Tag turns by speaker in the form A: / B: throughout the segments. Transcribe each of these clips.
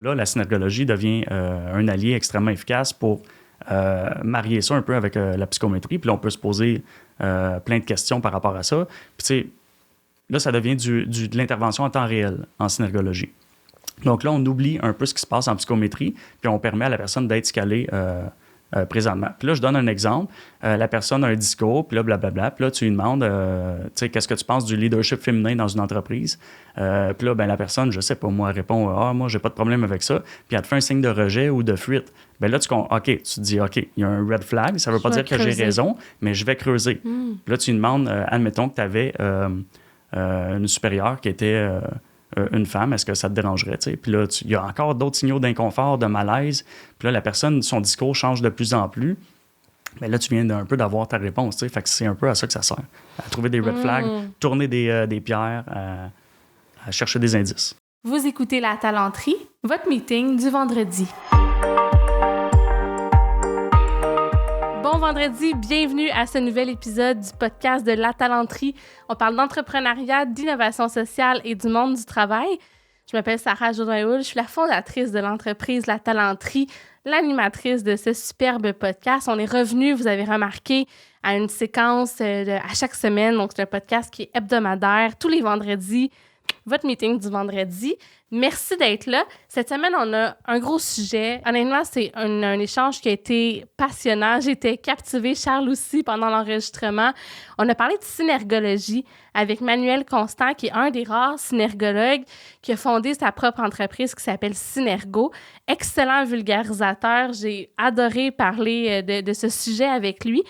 A: Là, la synergologie devient un allié extrêmement efficace pour marier ça un peu avec la psychométrie. Puis là, on peut se poser plein de questions par rapport à ça. Puis tu sais, là, ça devient de l'intervention en temps réel en synergologie. Donc là, on oublie un peu ce qui se passe en psychométrie, puis on permet à la personne d'être scalée présentement. Puis là, je donne un exemple. La personne a un discours, puis là, blablabla. Puis là, tu lui demandes, tu sais, qu'est-ce que tu penses du leadership féminin dans une entreprise? Puis là, ben, la personne, je sais pas, moi, elle répond, moi, j'ai pas de problème avec ça. Puis elle te fait un signe de rejet ou de fuite. Ben là, tu te dis, OK, il y a un red flag. Ça veut pas dire que j'ai raison, mais je vais creuser. Puis là, tu lui demandes, admettons que tu avais une supérieure qui était une femme, est-ce que ça te dérangerait? T'sais? Puis là, il y a encore d'autres signaux d'inconfort, de malaise. Puis là, la personne, son discours change de plus en plus. Mais là, tu viens un peu d'avoir ta réponse. T'sais? Fait que c'est un peu à ça que ça sert. À trouver des red flags, tourner des pierres, à chercher des indices.
B: Vous écoutez La Talenterie, votre meeting du vendredi. Bon vendredi, bienvenue à ce nouvel épisode du podcast de La Talenterie. On parle d'entrepreneuriat, d'innovation sociale et du monde du travail. Je m'appelle Sarah Jourdain-Houle, je suis la fondatrice de l'entreprise La Talenterie, l'animatrice de ce superbe podcast. On est revenu, vous avez remarqué, à une séquence à chaque semaine. Donc, c'est un podcast qui est hebdomadaire, tous les vendredis, votre meeting du vendredi. Merci d'être là. Cette semaine, on a un gros sujet. Honnêtement, c'est un échange qui a été passionnant. J'étais captivée, Charles aussi, pendant l'enregistrement. On a parlé de synergologie avec Manuel Constant, qui est un des rares synergologues qui a fondé sa propre entreprise qui s'appelle Synergo. Excellent vulgarisateur. J'ai adoré parler de ce sujet avec lui.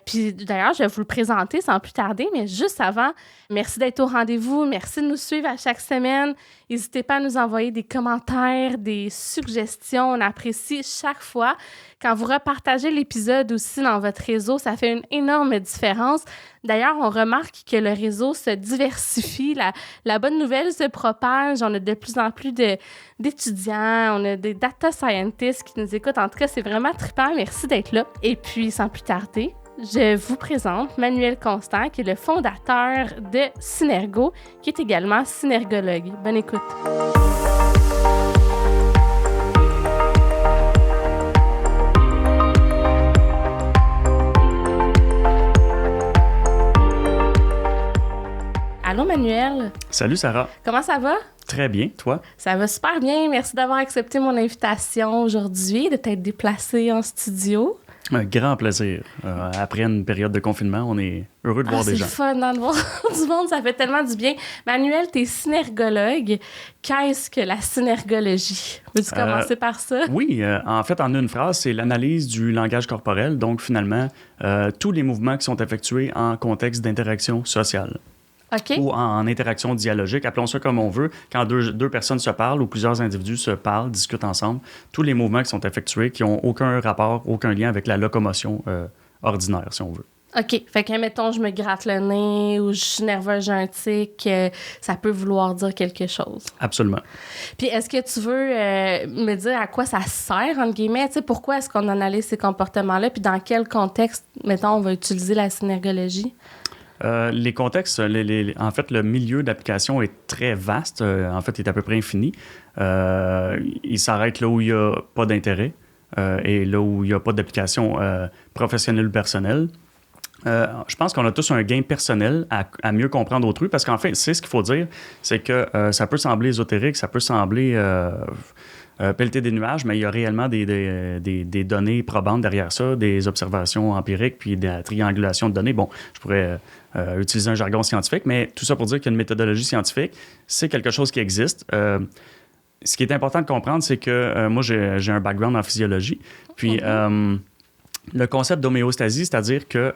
B: Puis d'ailleurs, je vais vous le présenter sans plus tarder, mais juste avant, merci d'être au rendez-vous, merci de nous suivre à chaque semaine. N'hésitez pas à nous envoyer des commentaires, des suggestions, on apprécie chaque fois. Quand vous repartagez l'épisode aussi dans votre réseau, ça fait une énorme différence. D'ailleurs, on remarque que le réseau se diversifie, la bonne nouvelle se propage, on a de plus en plus d'étudiants, on a des data scientists qui nous écoutent. En tout cas, c'est vraiment trippant, merci d'être là. Et puis, sans plus tarder, je vous présente Manuel Constant, qui est le fondateur de Synergo, qui est également synergologue. Bonne écoute. Allô, Manuel.
A: Salut, Sarah.
B: Comment ça va?
A: Très bien, toi?
B: Ça va super bien. Merci d'avoir accepté mon invitation aujourd'hui, de t'être déplacé en studio.
A: Un grand plaisir. Après une période de confinement, on est heureux de voir des gens.
B: C'est fun d'en voir du monde, ça fait tellement du bien. Manuel, t'es synergologue. Qu'est-ce que la synergologie? Veux-tu commencer par ça?
A: Oui, en fait, en une phrase, c'est l'analyse du langage corporel. Donc, finalement, tous les mouvements qui sont effectués en contexte d'interaction sociale.
B: Okay.
A: Ou en interaction dialogique, appelons ça comme on veut, quand deux personnes se parlent ou plusieurs individus se parlent, discutent ensemble, tous les mouvements qui sont effectués qui n'ont aucun rapport, aucun lien avec la locomotion ordinaire, si on veut.
B: OK. Fait que, mettons, je me gratte le nez ou je suis nerveuse, j'ai un tic, ça peut vouloir dire quelque chose.
A: Absolument.
B: Puis est-ce que tu veux me dire à quoi ça sert, entre guillemets? Tu sais, pourquoi est-ce qu'on analyse ces comportements-là? Puis dans quel contexte, mettons, on va utiliser la synergologie?
A: Les contextes, en fait, le milieu d'application est très vaste. En fait, il est à peu près infini. Il s'arrête là où il n'y a pas d'intérêt et là où il n'y a pas d'application professionnelle ou personnelle. Je pense qu'on a tous un gain personnel à mieux comprendre autrui parce qu'en fait, c'est ce qu'il faut dire, c'est que ça peut sembler ésotérique, ça peut sembler pelleter des nuages, mais il y a réellement des données probantes derrière ça, des observations empiriques, puis de la triangulation de données. Bon, je pourrais utiliser un jargon scientifique, mais tout ça pour dire qu'il y a une méthodologie scientifique, c'est quelque chose qui existe. Ce qui est important de comprendre, c'est que moi, j'ai un background en physiologie, puis le concept d'homéostasie, c'est-à-dire que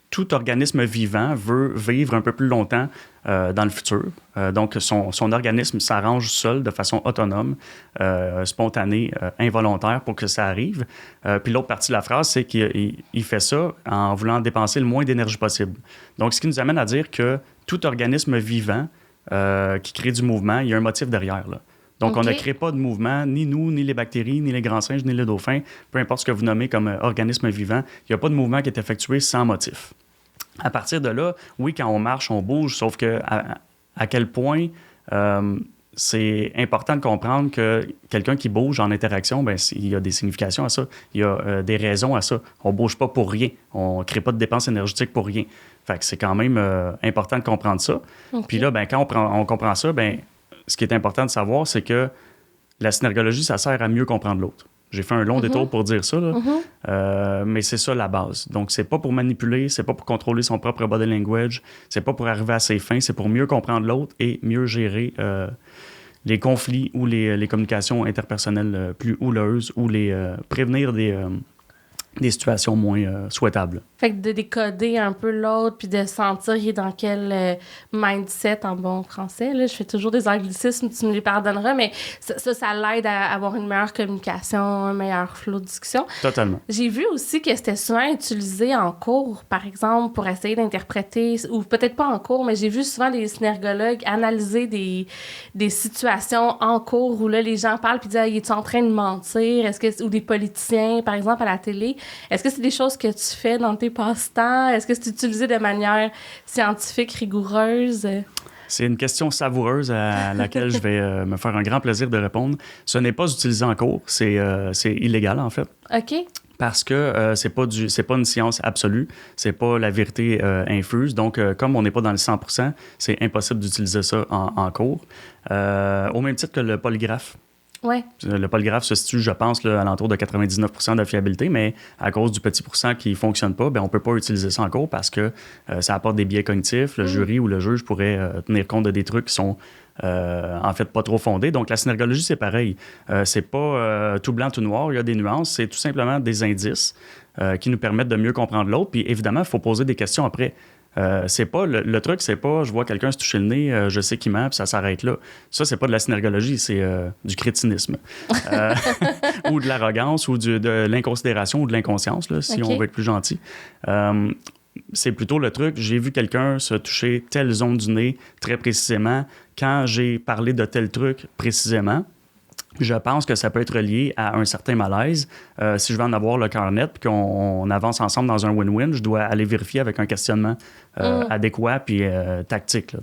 A: tout organisme vivant veut vivre un peu plus longtemps dans le futur. Donc, son organisme s'arrange seul de façon autonome, spontanée, involontaire pour que ça arrive. Puis l'autre partie de la phrase, c'est qu'il fait ça en voulant dépenser le moins d'énergie possible. Donc, ce qui nous amène à dire que tout organisme vivant qui crée du mouvement, il y a un motif derrière, là. Donc, on ne crée pas de mouvement, ni nous, ni les bactéries, ni les grands singes, ni les dauphins, peu importe ce que vous nommez comme organisme vivant, il n'y a pas de mouvement qui est effectué sans motif. À partir de là, oui, quand on marche, on bouge, sauf que à quel point c'est important de comprendre que quelqu'un qui bouge en interaction, ben, il y a des significations à ça. Il y a des raisons à ça. On bouge pas pour rien. On crée pas de dépenses énergétiques pour rien. Fait que c'est quand même important de comprendre ça.
B: OK.
A: Puis là, ben, quand on comprend ça, ben, ce qui est important de savoir, c'est que la synergologie, ça sert à mieux comprendre l'autre. J'ai fait un long détour pour dire ça, là. Mais c'est ça la base. Donc, c'est pas pour manipuler, c'est pas pour contrôler son propre body language, c'est pas pour arriver à ses fins, c'est pour mieux comprendre l'autre et mieux gérer les conflits ou les communications interpersonnelles plus houleuses ou prévenir des situations moins souhaitables.
B: Fait que de décoder un peu l'autre, puis de sentir il est dans quel mindset en bon français. Là. Je fais toujours des anglicismes, tu me les pardonneras, mais ça l'aide à avoir une meilleure communication, un meilleur flow de discussion.
A: Totalement.
B: J'ai vu aussi que c'était souvent utilisé en cours, par exemple, pour essayer d'interpréter, ou peut-être pas en cours, mais j'ai vu souvent des synergologues analyser des situations en cours où là, les gens parlent puis disent « il est en train de mentir? » Ou des politiciens, par exemple, à la télé. Est-ce que c'est des choses que tu fais dans tes passe-temps? Est-ce que c'est utilisé de manière scientifique, rigoureuse?
A: C'est une question savoureuse à laquelle je vais me faire un grand plaisir de répondre. Ce n'est pas utilisé en cours, c'est illégal en fait.
B: OK.
A: Parce que c'est pas une science absolue, c'est pas la vérité infuse. Donc, comme on n'est pas dans le 100%, c'est impossible d'utiliser ça en cours. Au même titre que le polygraphe.
B: Ouais.
A: Le polygraphe se situe, je pense, là, à l'entour de 99% de fiabilité, mais à cause du petit pourcent qui ne fonctionne pas, ben, on ne peut pas utiliser ça en cours parce que ça apporte des biais cognitifs. Le jury ou le juge pourrait tenir compte de des trucs qui sont en fait pas trop fondés. Donc, la synergologie, c'est pareil. C'est pas tout blanc, tout noir. Il y a des nuances. C'est tout simplement des indices qui nous permettent de mieux comprendre l'autre. Puis, évidemment, il faut poser des questions après. C'est pas le truc, c'est pas je vois quelqu'un se toucher le nez, je sais qu'il ment, puis ça s'arrête là. Ça, c'est pas de la synergologie, c'est du crétinisme. Ou de l'arrogance, ou de l'inconsidération ou de l'inconscience, là, si on veut être plus gentil. C'est plutôt le truc, j'ai vu quelqu'un se toucher telle zone du nez très précisément quand j'ai parlé de tel truc précisément. Je pense que ça peut être lié à un certain malaise. Si je veux en avoir le cœur net puis qu'on avance ensemble dans un win-win, je dois aller vérifier avec un questionnement adéquat puis tactique. Là,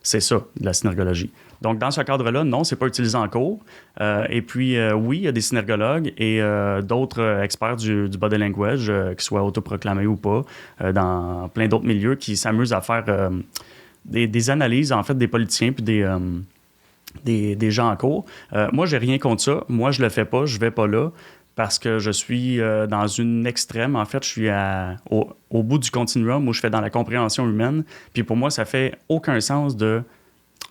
A: c'est ça, de la synergologie. Donc, dans ce cadre-là, non, c'est pas utilisé en cours. Et puis, oui, il y a des synergologues et d'autres experts du body language, qu'ils soient autoproclamés ou pas, dans plein d'autres milieux, qui s'amusent à faire des analyses, en fait, des politiciens puis des gens en cours. Moi, j'ai rien contre ça. Moi, je le fais pas, je vais pas là parce que je suis dans une extrême. En fait, je suis au bout du continuum où je fais dans la compréhension humaine. Puis pour moi, ça fait aucun sens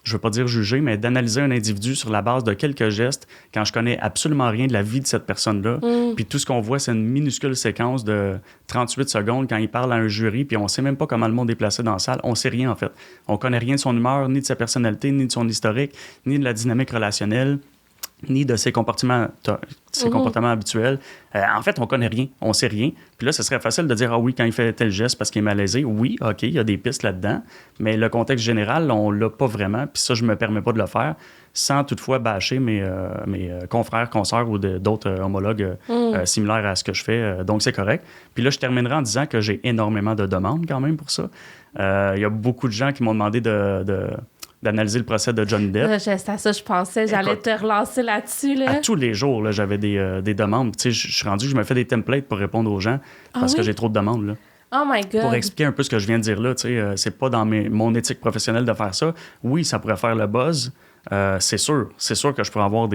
A: je veux pas dire juger, mais d'analyser un individu sur la base de quelques gestes quand je connais absolument rien de la vie de cette personne-là. Puis tout ce qu'on voit, c'est une minuscule séquence de 38 secondes quand il parle à un jury, puis on sait même pas comment le monde est placé dans la salle. On sait rien, en fait. On connaît rien de son humeur, ni de sa personnalité, ni de son historique, ni de la dynamique relationnelle, ni de ses comportements habituels. En fait, on connaît rien, on sait rien. Puis là, ce serait facile de dire « Ah oui, quand il fait tel geste parce qu'il est malaisé, oui, OK, il y a des pistes là-dedans. » Mais le contexte général, on l'a pas vraiment. Puis ça, je me permets pas de le faire sans toutefois bâcher mes confrères, consoeurs ou d'autres homologues similaires à ce que je fais. Donc, c'est correct. Puis là, je terminerai en disant que j'ai énormément de demandes quand même pour ça. Il y a beaucoup de gens qui m'ont demandé d'analyser le procès de Johnny Depp.
B: C'est à ça je pensais. J'allais te relancer là-dessus. Là.
A: À tous les jours, là, j'avais des demandes. Tu sais, je suis rendu, je me fais des templates pour répondre aux gens parce que j'ai trop de demandes. Là.
B: Oh my God!
A: Pour expliquer un peu ce que je viens de dire là, tu sais, c'est pas dans mon éthique professionnelle de faire ça. Oui, ça pourrait faire le buzz. C'est sûr. C'est sûr que je pourrais avoir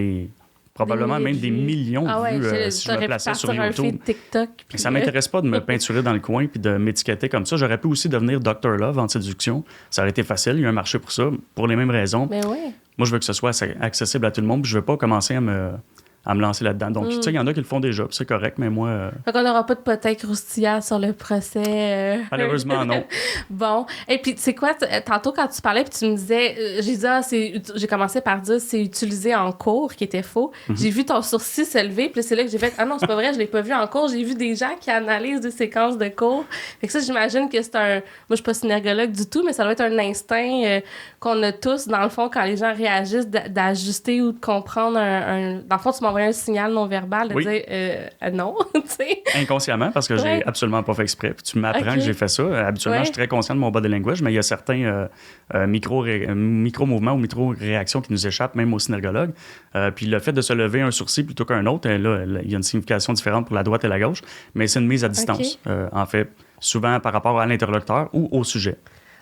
A: probablement même des millions de vues si je me plaçais sur YouTube.
B: TikTok,
A: ça m'intéresse pas de me peinturer dans le coin puis de m'étiqueter comme ça. J'aurais pu aussi devenir Dr. Love en séduction. Ça aurait été facile. Il y a un marché pour ça, pour les mêmes raisons.
B: Mais ouais.
A: Moi, je veux que ce soit accessible à tout le monde puis je veux pas commencer à me lancer là-dedans. Donc, tu sais, il y en a qui le font déjà, puis c'est correct, mais moi...
B: Fait qu'on n'aura pas de potins croustillants sur le procès.
A: Malheureusement, non.
B: Bon. Et puis, tu sais quoi, tantôt, quand tu parlais, puis tu me disais... j'ai commencé par dire c'est utilisé en cours, qui était faux. J'ai vu ton sourcil se lever, puis c'est là que j'ai fait « Ah non, c'est pas vrai, je l'ai pas vu en cours. » J'ai vu des gens qui analysent des séquences de cours. Fait que ça, j'imagine que c'est un... Moi, je suis pas synergologue du tout, mais ça doit être un instinct qu'on a tous, dans le fond, quand les gens réagissent, d'ajuster ou de comprendre dans le fond, tu m'as m'envoyer un signal non-verbal de dire non, tu sais.
A: Inconsciemment, parce que j'ai absolument pas fait exprès. Puis tu m'apprends que j'ai fait ça. Habituellement, je suis très conscient de mon body language, mais il y a certains micro-mouvements ou micro-réactions qui nous échappent, même aux synergologues. Puis le fait de se lever un sourcil plutôt qu'un autre, là, il y a une signification différente pour la droite et la gauche, mais c'est une mise à distance, en fait, souvent par rapport à l'interlocuteur ou au sujet.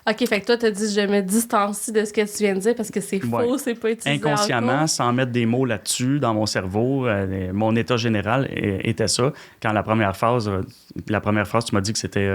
B: OK, fait que toi, t'as dit, je me distancie de ce que tu viens de dire parce que c'est faux, c'est pas utilisé
A: inconsciemment, sans mettre des mots là-dessus, dans mon cerveau, mon état général était ça. Quand la première phrase, tu m'as dit que c'était...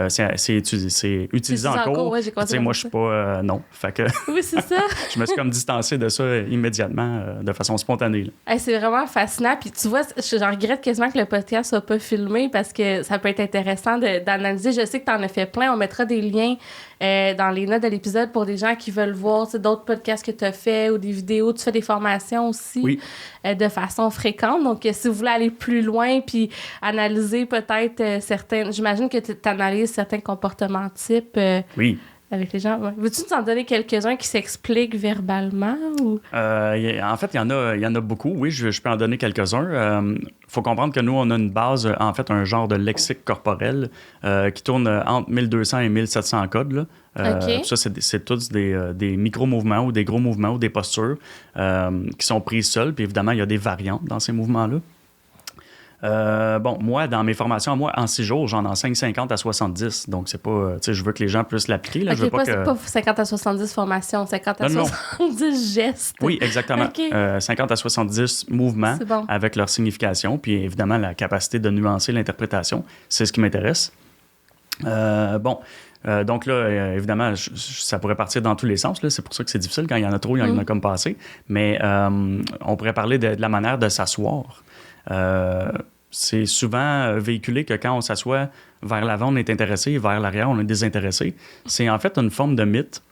A: c'est utilisé en cours.
B: Ouais, j'ai compris.
A: Moi, je suis pas... non. Fait que
B: oui, c'est ça.
A: je me suis comme distancé de ça immédiatement, de façon spontanée.
B: Hey, c'est vraiment fascinant. Puis tu vois, j'en regrette quasiment que le podcast soit pas filmé parce que ça peut être intéressant d'analyser. Je sais que tu en as fait plein. On mettra des liens dans les notes de l'épisode pour des gens qui veulent voir d'autres podcasts que tu as fait ou des vidéos. Tu fais des formations aussi de façon fréquente. Donc, si vous voulez aller plus loin puis analyser peut-être certaines... J'imagine que tu analyses certains comportements types avec les gens. Ouais. Veux-tu nous en donner quelques-uns qui s'expliquent verbalement? Ou?
A: En fait, il y en a beaucoup. Oui, je peux en donner quelques-uns. Faut comprendre que nous, on a une base, en fait, un genre de lexique corporel qui tourne entre 1200 et 1700 codes. Là. Ça, c'est tous des micro-mouvements ou des gros mouvements ou des postures qui sont prises seules. Puis évidemment, il y a des variantes dans ces mouvements-là. Moi, dans mes formations, en 6 jours, j'en enseigne 50 à 70. Donc, c'est pas... je veux que les gens puissent l'appliquer. Là.
B: Okay,
A: je veux
B: c'est pas 50 à 70 formations, 50 à 70 gestes.
A: Oui, exactement. 50 à 70 mouvements avec leur signification. Puis, évidemment, la capacité de nuancer l'interprétation. C'est ce qui m'intéresse. Donc là, évidemment, ça pourrait partir dans tous les sens. Là. C'est pour ça que c'est difficile. Quand il y en a trop, il y en a comme passé. Mais on pourrait parler de la manière de s'asseoir. C'est souvent véhiculé que quand on s'assoit vers l'avant, on est intéressé, vers l'arrière, on est désintéressé. C'est en fait une forme de mythe.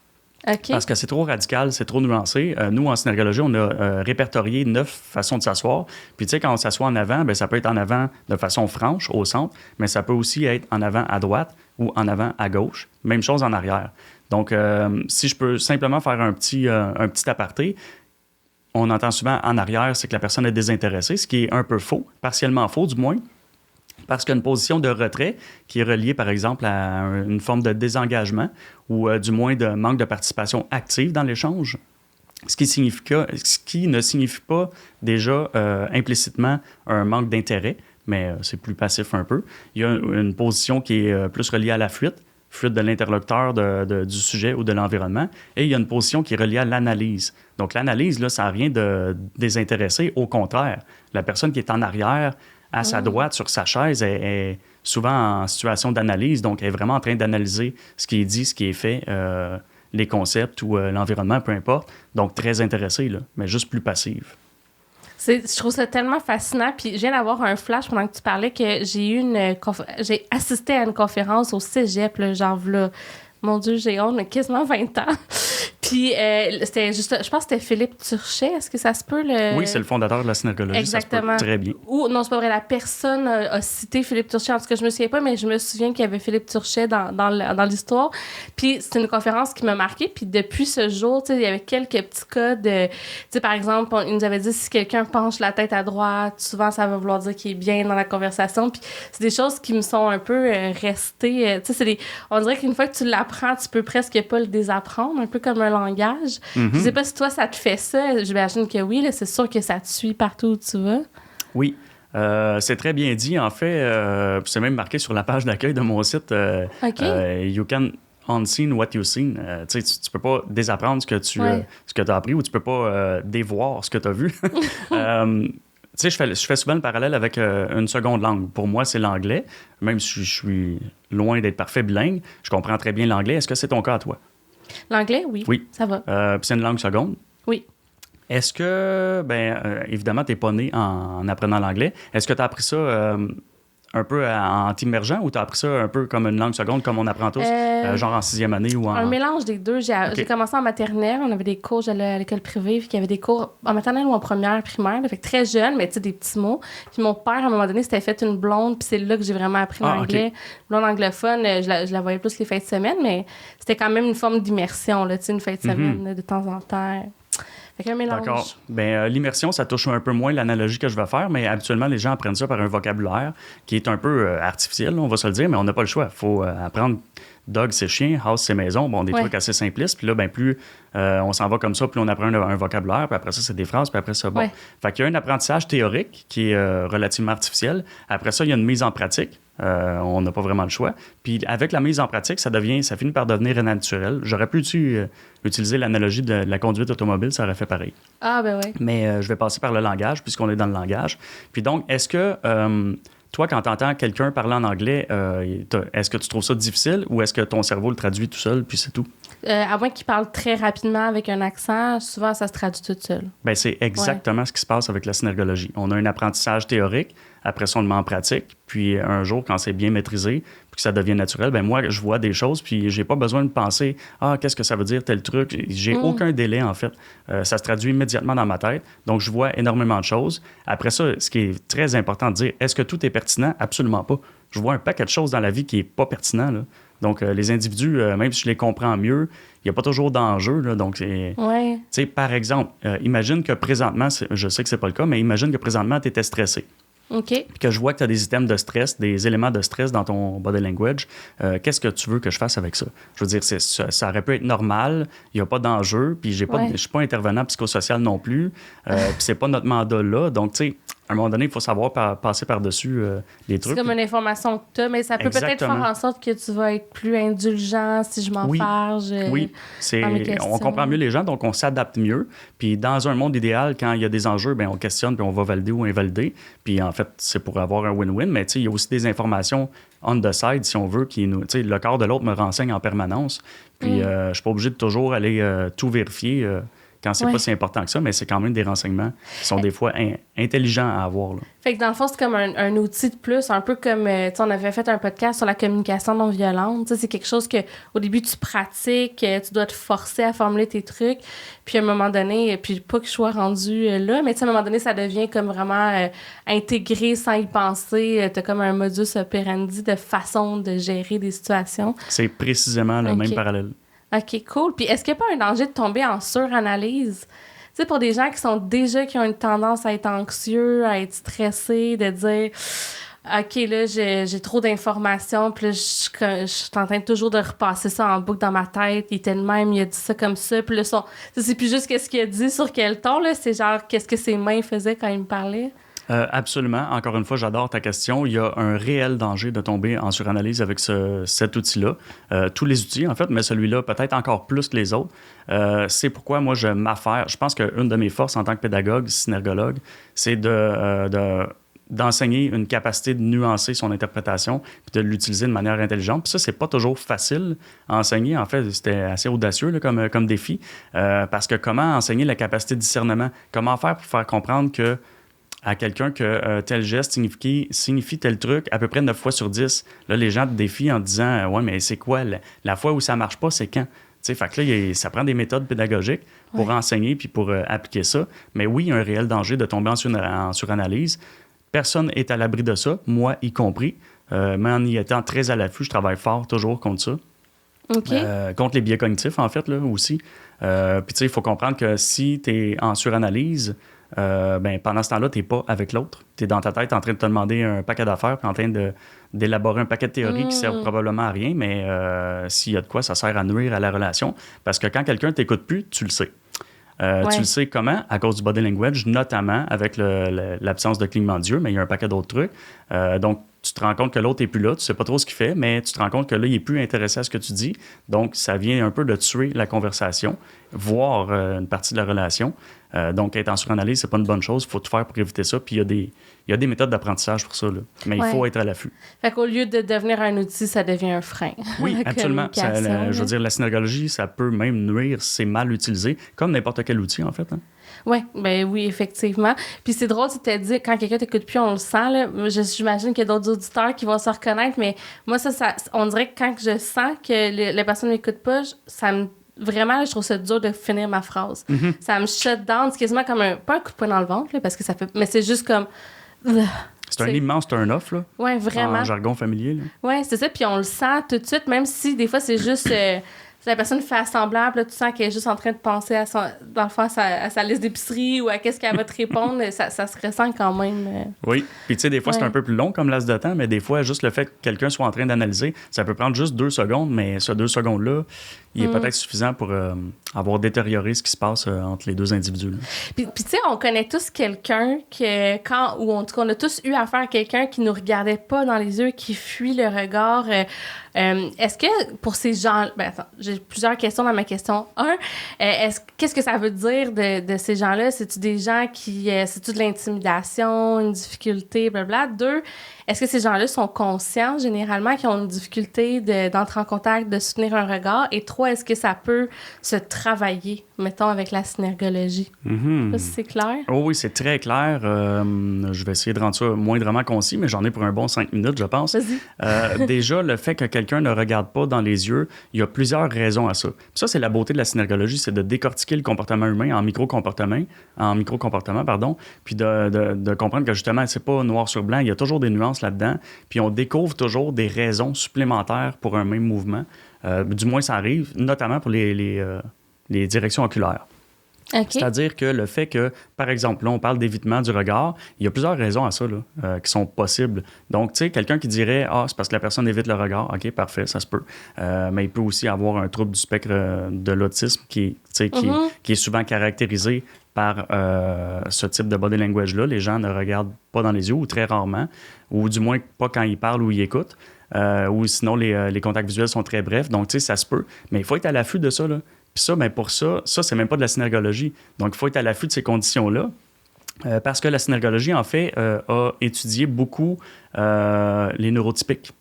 A: Parce que c'est trop radical, c'est trop nuancé. Nous, en synergologie, on a répertorié 9 façons de s'asseoir. Puis, tu sais, quand on s'assoit en avant, ça peut être en avant de façon franche, au centre, mais ça peut aussi être en avant à droite ou en avant à gauche. Même chose en arrière. Donc, si je peux simplement faire un petit aparté, on entend souvent en arrière, c'est que la personne est désintéressée, ce qui est un peu faux, partiellement faux du moins, parce qu'il y a une position de retrait qui est reliée, par exemple, à une forme de désengagement ou du moins de manque de participation active dans l'échange, ce qui ne signifie pas déjà implicitement un manque d'intérêt, mais c'est plus passif un peu. Il y a une position qui est plus reliée à la fuite de l'interlocuteur du sujet ou de l'environnement. Et il y a une position qui est reliée à l'analyse. Donc, l'analyse, là, ça n'a rien de désintéressé. Au contraire, la personne qui est en arrière, à sa droite, sur sa chaise, est souvent en situation d'analyse. Donc, elle est vraiment en train d'analyser ce qui est dit, ce qui est fait, les concepts ou l'environnement, peu importe. Donc, très intéressée, là, mais juste plus passive.
B: Je trouve ça tellement fascinant. Puis je viens d'avoir un flash pendant que tu parlais que j'ai assisté à une conférence au cégep, là, genre là, mon Dieu, j'ai honte, mais quasiment 20 ans. Puis c'était juste, je pense que c'était Philippe Turchet. Est-ce que ça se peut?
A: Oui, c'est le fondateur de la synergologie.
B: Exactement.
A: Ça se peut très bien.
B: Ou non, c'est pas vrai. La personne a cité Philippe Turchet. En tout cas, je me souviens pas, mais je me souviens qu'il y avait Philippe Turchet dans l'histoire. Puis c'était une conférence qui m'a marquée. Puis depuis ce jour, il y avait quelques petits cas de... par exemple, il nous avait dit si quelqu'un penche la tête à droite, souvent, ça va vouloir dire qu'il est bien dans la conversation. Puis c'est des choses qui me sont un peu restées... on dirait qu'une fois que tu l'apprends, tu peux presque pas le désapprendre, un peu comme un langage. Mm-hmm. Je sais pas si toi, ça te fait ça. J'imagine que oui, là, c'est sûr que ça te suit partout où tu vas.
A: Oui. C'est très bien dit. En fait, c'est même marqué sur la page d'accueil de mon site. You can unseen what you've seen. Tu peux pas désapprendre ce que tu as appris ou tu peux pas dévoir ce que tu as vu. Je fais souvent le parallèle avec une seconde langue. Pour moi, c'est l'anglais. Même si je suis loin d'être parfait bilingue, je comprends très bien l'anglais. Est-ce que c'est ton cas à toi?
B: L'anglais, oui.
A: Oui.
B: Ça va.
A: Puis c'est une langue seconde?
B: Oui.
A: Est-ce que, évidemment, tu n'es pas né en apprenant l'anglais. Est-ce que tu as appris ça un peu en t'immergeant ou tu as appris ça un peu comme une langue seconde, comme on apprend tous, genre en 6e année ou en...
B: Un mélange des deux. J'ai commencé en maternelle. On avait des cours, j'allais à l'école privée, puis il y avait des cours en maternelle ou en première, primaire. Fait que très jeune, mais tu sais, des petits mots. Puis mon père, à un moment donné, s'était fait une blonde, puis c'est là que j'ai vraiment appris l'anglais. Okay. Blonde anglophone, je la voyais plus les fins de semaine, mais c'était quand même une forme d'immersion, là, tu sais, une fin de semaine, de temps en temps. Fait qu'un mélange.
A: D'accord. L'immersion, ça touche un peu moins l'analogie que je vais faire, mais habituellement, les gens apprennent ça par un vocabulaire qui est un peu artificiel, on va se le dire, mais on n'a pas le choix. Il faut apprendre dog, c'est chien, house, c'est maison. Bon, des trucs assez simplistes. Puis là, plus on s'en va comme ça, plus on apprend un vocabulaire, puis après ça, c'est des phrases, puis après ça, bon. Fait qu'il y a un apprentissage théorique qui est relativement artificiel. Après ça, il y a une mise en pratique. On n'a pas vraiment le choix. Puis avec la mise en pratique, ça finit par devenir naturel. J'aurais pu utiliser l'analogie de la conduite automobile, ça aurait fait pareil.
B: Ah, ben oui.
A: Mais je vais passer par le langage, puisqu'on est dans le langage. Puis donc, est-ce que toi, quand tu entends quelqu'un parler en anglais, est-ce que tu trouves ça difficile ou est-ce que ton cerveau le traduit tout seul, puis c'est tout?
B: À moins qu'il parle très rapidement avec un accent, souvent, ça se traduit tout seul.
A: C'est exactement ce qui se passe avec la synergologie. On a un apprentissage théorique, après ça, on le met en pratique, puis un jour, quand c'est bien maîtrisé, puis que ça devient naturel, moi, je vois des choses, puis j'ai pas besoin de penser « Ah, qu'est-ce que ça veut dire, tel truc? » J'ai aucun délai, en fait. Ça se traduit immédiatement dans ma tête, donc je vois énormément de choses. Après ça, ce qui est très important de dire, est-ce que tout est pertinent? Absolument pas. Je vois un paquet de choses dans la vie qui est pas pertinent, là. Donc, les individus, même si je les comprends mieux, il n'y a pas toujours d'enjeu, là. Donc, par exemple, imagine que présentement, je sais que c'est pas le cas, mais imagine que présentement, tu étais stressé.
B: OK.
A: Puis que je vois que tu as des items de stress, des éléments de stress dans ton body language. Qu'est-ce que tu veux que je fasse avec ça? Je veux dire, ça aurait pu être normal, il n'y a pas d'enjeu, puis je ne suis pas intervenant psychosocial non plus, puis c'est pas notre mandat là. Donc, tu sais, à un moment donné, il faut savoir passer par-dessus les trucs.
B: C'est comme une information que tu as, mais ça peut peut-être faire en sorte que tu vas être plus indulgent si je m'en farge.
A: Oui, on comprend mieux les gens, donc on s'adapte mieux. Puis dans un monde idéal, quand il y a des enjeux, on questionne, puis on va valider ou invalider. Puis en fait, c'est pour avoir un win-win, mais il y a aussi des informations on the side, si on veut, le corps de l'autre me renseigne en permanence. Puis je suis pas obligé de toujours aller tout vérifier quand c'est pas si important que ça, mais c'est quand même des renseignements qui sont des fois intelligents à avoir, là.
B: Fait que dans le fond, c'est comme un outil de plus, un peu comme, on avait fait un podcast sur la communication non violente. C'est quelque chose que au début, tu pratiques, tu dois te forcer à formuler tes trucs, puis à un moment donné, puis pas que je sois rendu là, mais à un moment donné, ça devient comme vraiment intégré sans y penser. T'as comme un modus operandi de façon de gérer des situations.
A: C'est précisément le même parallèle.
B: OK, cool. Puis est-ce qu'il n'y a pas un danger de tomber en suranalyse? Tu sais, pour des gens qui ont une tendance à être anxieux, à être stressés, de dire OK, là, j'ai trop d'informations, puis là, je suis en train toujours de repasser ça en boucle dans ma tête. Il était le même, il a dit ça comme ça. Puis là, c'est plus juste qu'est-ce qu'il a dit sur quel ton, là. C'est genre, qu'est-ce que ses mains faisaient quand il me parlait?
A: Absolument. Encore une fois, j'adore ta question. Il y a un réel danger de tomber en suranalyse avec cet outil-là. Tous les outils, en fait, mais celui-là peut-être encore plus que les autres. C'est pourquoi moi, je m'affaire. Je pense qu'une de mes forces en tant que pédagogue, synergologue, c'est d'enseigner une capacité de nuancer son interprétation puis de l'utiliser de manière intelligente. Puis ça, c'est pas toujours facile à enseigner. En fait, c'était assez audacieux là, comme défi. Parce que comment enseigner la capacité de discernement? Comment faire pour faire comprendre à quelqu'un que tel geste signifie tel truc à peu près 9 fois sur 10. Là, les gens te défient en disant « Ouais, mais c'est quoi? La fois où ça marche pas, c'est quand? » Fait que là, ça prend des méthodes pédagogiques pour enseigner puis pour appliquer ça. Mais oui, il y a un réel danger de tomber en suranalyse. Personne n'est à l'abri de ça, moi y compris. Mais en y étant très à l'affût, je travaille fort toujours contre ça.
B: Okay.
A: Contre les biais cognitifs, en fait, là, aussi. Puis, tu sais, il faut comprendre que si tu es en suranalyse, pendant ce temps-là, tu n'es pas avec l'autre. Tu es dans ta tête en train de te demander un paquet d'affaires puis en train d'élaborer un paquet de théories qui ne servent probablement à rien, mais s'il y a de quoi, ça sert à nuire à la relation. Parce que quand quelqu'un ne t'écoute plus, tu le sais. Tu le sais comment? À cause du body language, notamment avec l'absence de clignement d'yeux, mais il y a un paquet d'autres trucs. Donc, tu te rends compte que l'autre n'est plus là, tu ne sais pas trop ce qu'il fait, mais tu te rends compte que là, il n'est plus intéressé à ce que tu dis. Donc, ça vient un peu de tuer la conversation, voire une partie de la relation. Donc, être en suranalyse, c'est pas une bonne chose. Il faut tout faire pour éviter ça. Puis, il y a des méthodes d'apprentissage pour ça, là. Mais il faut être à l'affût.
B: Fait qu'au lieu de devenir un outil, ça devient un frein.
A: Oui, absolument. Je veux dire, la synergologie, ça peut même nuire si c'est mal utilisé, comme n'importe quel outil, en fait. Hein.
B: Oui, effectivement. Puis c'est drôle, tu t'es dit, quand quelqu'un t'écoute plus, on le sent, là. J'imagine qu'il y a d'autres auditeurs qui vont se reconnaître, mais moi, on dirait que quand je sens que la personne ne m'écoute pas, vraiment, je trouve ça dur de finir ma phrase. Mm-hmm. Ça me shut down. C'est quasiment comme pas un coup de poing dans le ventre, là, parce que ça fait... Mais c'est juste comme...
A: C'est un immense turn-off, là.
B: Oui, vraiment.
A: En jargon familier, là.
B: Oui, c'est ça. Puis on le sent tout de suite, même si des fois, c'est juste... la personne fait semblant, puis là, tu sens qu'elle est juste en train de penser dans le fond, à sa liste d'épicerie ou à qu'est-ce qu'elle va te répondre, ça se ressent quand même.
A: Oui, puis tu sais, des fois, c'est un peu plus long comme laps de temps, mais des fois, juste le fait que quelqu'un soit en train d'analyser, ça peut prendre juste 2 secondes, mais ce 2 secondes-là, il est peut-être suffisant pour avoir détérioré ce qui se passe entre les deux individus.
B: Puis tu sais, on connaît tous quelqu'un ou en tout cas, on a tous eu affaire à quelqu'un qui nous regardait pas dans les yeux, qui fuit le regard. Est-ce que pour ces gens... attends, j'ai plusieurs questions dans ma question. Qu'est-ce que ça veut dire de ces gens-là? C'est-tu des gens c'est-tu de l'intimidation, une difficulté, blablabla? 2, est-ce que ces gens-là sont conscients, généralement, qu'ils ont une difficulté d'entrer en contact, de soutenir un regard? Et 3, est-ce que ça peut se travailler, mettons, avec la synergologie?
A: Mm-hmm.
B: Ça, c'est clair?
A: Oh oui, c'est très clair. Je vais essayer de rendre ça moindrement concis, mais j'en ai pour un bon 5 minutes, je pense.
B: Vas-y.
A: Déjà, le fait que quelqu'un ne regarde pas dans les yeux, il y a plusieurs raisons à ça. Puis ça, c'est la beauté de la synergologie, c'est de décortiquer le comportement humain en micro-comportement, puis de comprendre que justement, c'est pas noir sur blanc, il y a toujours des nuances là-dedans, puis on découvre toujours des raisons supplémentaires pour un même mouvement. Du moins, ça arrive, notamment pour les directions oculaires.
B: Okay.
A: C'est-à-dire que le fait que, par exemple, là, on parle d'évitement du regard, il y a plusieurs raisons à ça là, qui sont possibles. Donc, tu sais, quelqu'un qui dirait « Ah, c'est parce que la personne évite le regard. » OK, parfait, ça se peut. Mais il peut aussi avoir un trouble du spectre de l'autisme qui est souvent caractérisé par ce type de body language-là. Les gens ne regardent pas dans les yeux ou très rarement, ou du moins pas quand ils parlent ou ils écoutent. Ou sinon, les contacts visuels sont très brefs. Donc, tu sais, ça se peut. Mais il faut être à l'affût de ça, là. Puis ça, ben pour ça, c'est même pas de la synergologie. Donc, il faut être à l'affût de ces conditions-là. Parce que la synergologie, en fait, a étudié beaucoup les neurotypiques.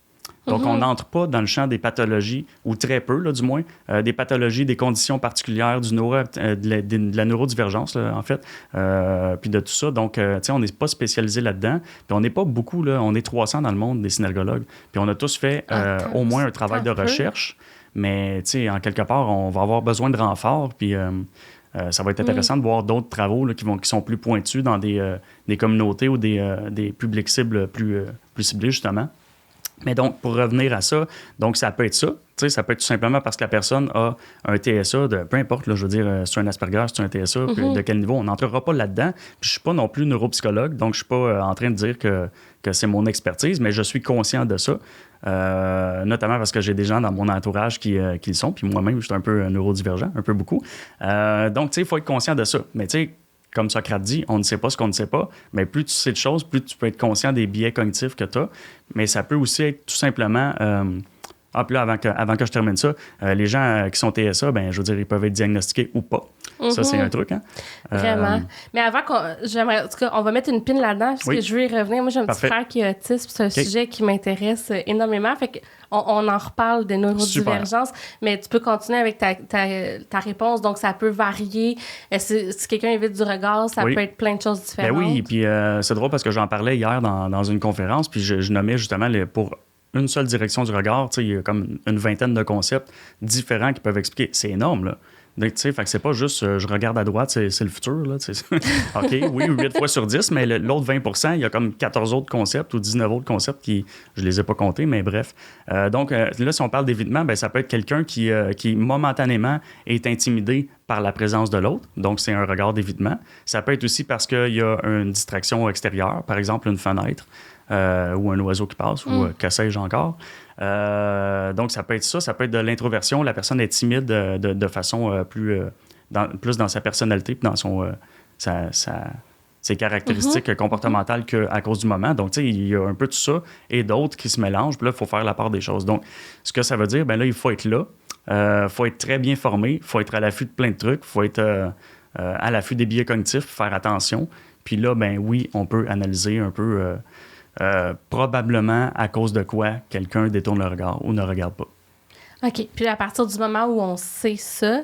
A: Donc, on n'entre pas dans le champ des pathologies, ou très peu, là, du moins, des pathologies, des conditions particulières de la neurodivergence, là, en fait, puis de tout ça. Donc, tu sais, on n'est pas spécialisé là-dedans. Puis on n'est pas beaucoup, là, on est 300 dans le monde, des synergologues. Puis on a tous fait au moins un travail de recherche. Mais, tu sais, en quelque part, on va avoir besoin de renforts, puis ça va être intéressant de voir d'autres travaux là, qui sont plus pointus dans des communautés ou des publics cibles plus ciblés, justement. Mais donc, pour revenir à ça, donc ça peut être ça. Tu sais, ça peut être tout simplement parce que la personne a un TSA de, peu importe, là, je veux dire, c'est un Asperger, c'est un TSA, puis de quel niveau, on n'entrera pas là-dedans. Puis je suis pas non plus neuropsychologue, donc je suis pas en train de dire que c'est mon expertise, mais je suis conscient de ça, notamment parce que j'ai des gens dans mon entourage qui le sont, puis moi-même, je suis un peu neurodivergent, un peu beaucoup. Donc, tu sais, il faut être conscient de ça. Mais tu sais, comme Socrate dit, on ne sait pas ce qu'on ne sait pas, mais plus tu sais de choses, plus tu peux être conscient des biais cognitifs que tu as. Mais ça peut aussi être tout simplement... puis là, avant que je termine ça, les gens qui sont TSA, ben, je veux dire, ils peuvent être diagnostiqués ou pas. Ça, c'est un truc. Hein?
B: Vraiment. Mais avant j'aimerais, en tout cas, on va mettre une pine là-dedans, parce que je veux y revenir. Moi, j'ai un petit frère qui est autiste, c'est un sujet qui m'intéresse énormément. Fait qu'on en reparle des neurodivergences, mais tu peux continuer avec ta réponse. Donc, ça peut varier. Si quelqu'un évite du regard, ça peut être plein de choses différentes.
A: Ben oui, puis c'est drôle parce que j'en parlais hier dans une conférence, puis je nommais justement pour une seule direction du regard, il y a comme une vingtaine de concepts différents qui peuvent expliquer. C'est énorme, là. Donc, tu sais, fait que c'est pas juste je regarde à droite, c'est le futur, là. OK, oui, 8 fois sur 10, mais l'autre 20%, il y a comme 14 autres concepts ou 19 autres concepts qui, je les ai pas comptés, mais bref. Donc, là, si on parle d'évitement, ben, ça peut être quelqu'un qui momentanément est intimidé par la présence de l'autre. Donc, c'est un regard d'évitement. Ça peut être aussi parce qu'il y a une distraction extérieure, par exemple une fenêtre. Ou un oiseau qui passe, ou que sais-je encore. Donc, ça peut être ça. Ça peut être de l'introversion. La personne est timide de façon plus dans sa personnalité puis dans ses caractéristiques comportementales qu'à cause du moment. Donc, tu sais, il y a un peu de ça et d'autres qui se mélangent. Puis là, il faut faire la part des choses. Donc, ce que ça veut dire, ben là, il faut être là. Il faut être très bien formé. Il faut être à l'affût de plein de trucs. Il faut être à l'affût des biais cognitifs, faire attention. Puis là, ben oui, on peut analyser un peu... probablement à cause de quoi quelqu'un détourne le regard ou ne regarde pas.
B: OK. Puis à partir du moment où on sait ça,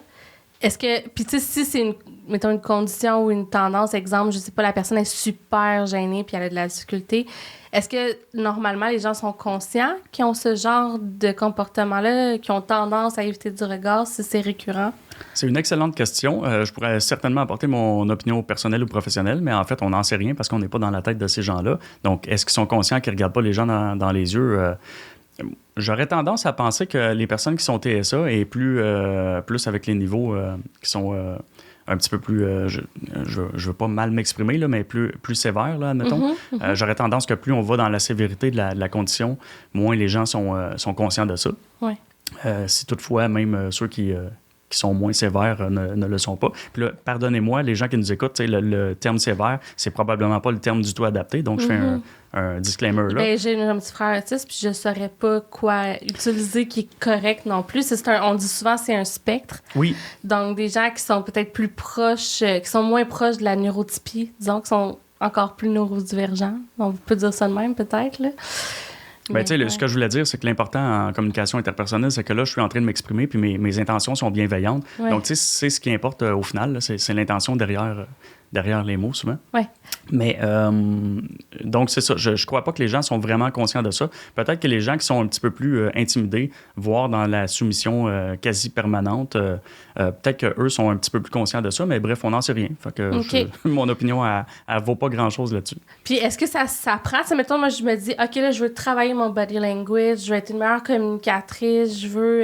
B: est-ce que... Puis tu sais, si c'est, mettons, une condition ou une tendance, exemple, je sais pas, la personne est super gênée puis elle a de la difficulté, est-ce que, normalement, les gens sont conscients qu'ils ont ce genre de comportement-là, qui ont tendance à éviter du regard si c'est récurrent?
A: C'est une excellente question. Je pourrais certainement apporter mon opinion personnelle ou professionnelle, mais en fait, on n'en sait rien parce qu'on n'est pas dans la tête de ces gens-là. Donc, est-ce qu'ils sont conscients qu'ils ne regardent pas les gens dans les yeux? J'aurais tendance à penser que les personnes qui sont TSA et plus avec les niveaux qui sont un petit peu plus, je veux pas mal m'exprimer, là, mais plus sévères, là, admettons. J'aurais tendance que plus on va dans la sévérité de la condition, moins les gens sont conscients de ça.
B: Ouais.
A: Si toutefois, même ceux qui sont moins sévères ne le sont pas. Puis là, pardonnez-moi, les gens qui nous écoutent, le terme sévère, c'est probablement pas le terme du tout adapté, donc je fais un disclaimer là.
B: Ben, j'ai un petit frère autiste, puis je saurais pas quoi utiliser qui est correct non plus. On dit souvent c'est un spectre.
A: Oui.
B: Donc, des gens qui sont peut-être plus proches, qui sont moins proches de la neurotypie, disons, qui sont encore plus neurodivergents. On peut dire ça de même, peut-être, là.
A: Ben, ce que je voulais dire, c'est que l'important en communication interpersonnelle, c'est que là, je suis en train de m'exprimer, puis mes intentions sont bienveillantes.
B: Ouais.
A: Donc, c'est ce qui importe au final, là, c'est l'intention derrière les mots, souvent.
B: Oui.
A: Mais, donc, c'est ça. Je crois pas que les gens sont vraiment conscients de ça. Peut-être que les gens qui sont un petit peu plus intimidés, voire dans la soumission quasi permanente, peut-être qu'eux sont un petit peu plus conscients de ça, mais bref, on n'en sait rien. Fait que mon opinion, elle vaut pas grand-chose là-dessus.
B: Puis, est-ce que ça prend? Mettons, moi, je me dis, OK, là, je veux travailler mon body language, je veux être une meilleure communicatrice, je veux...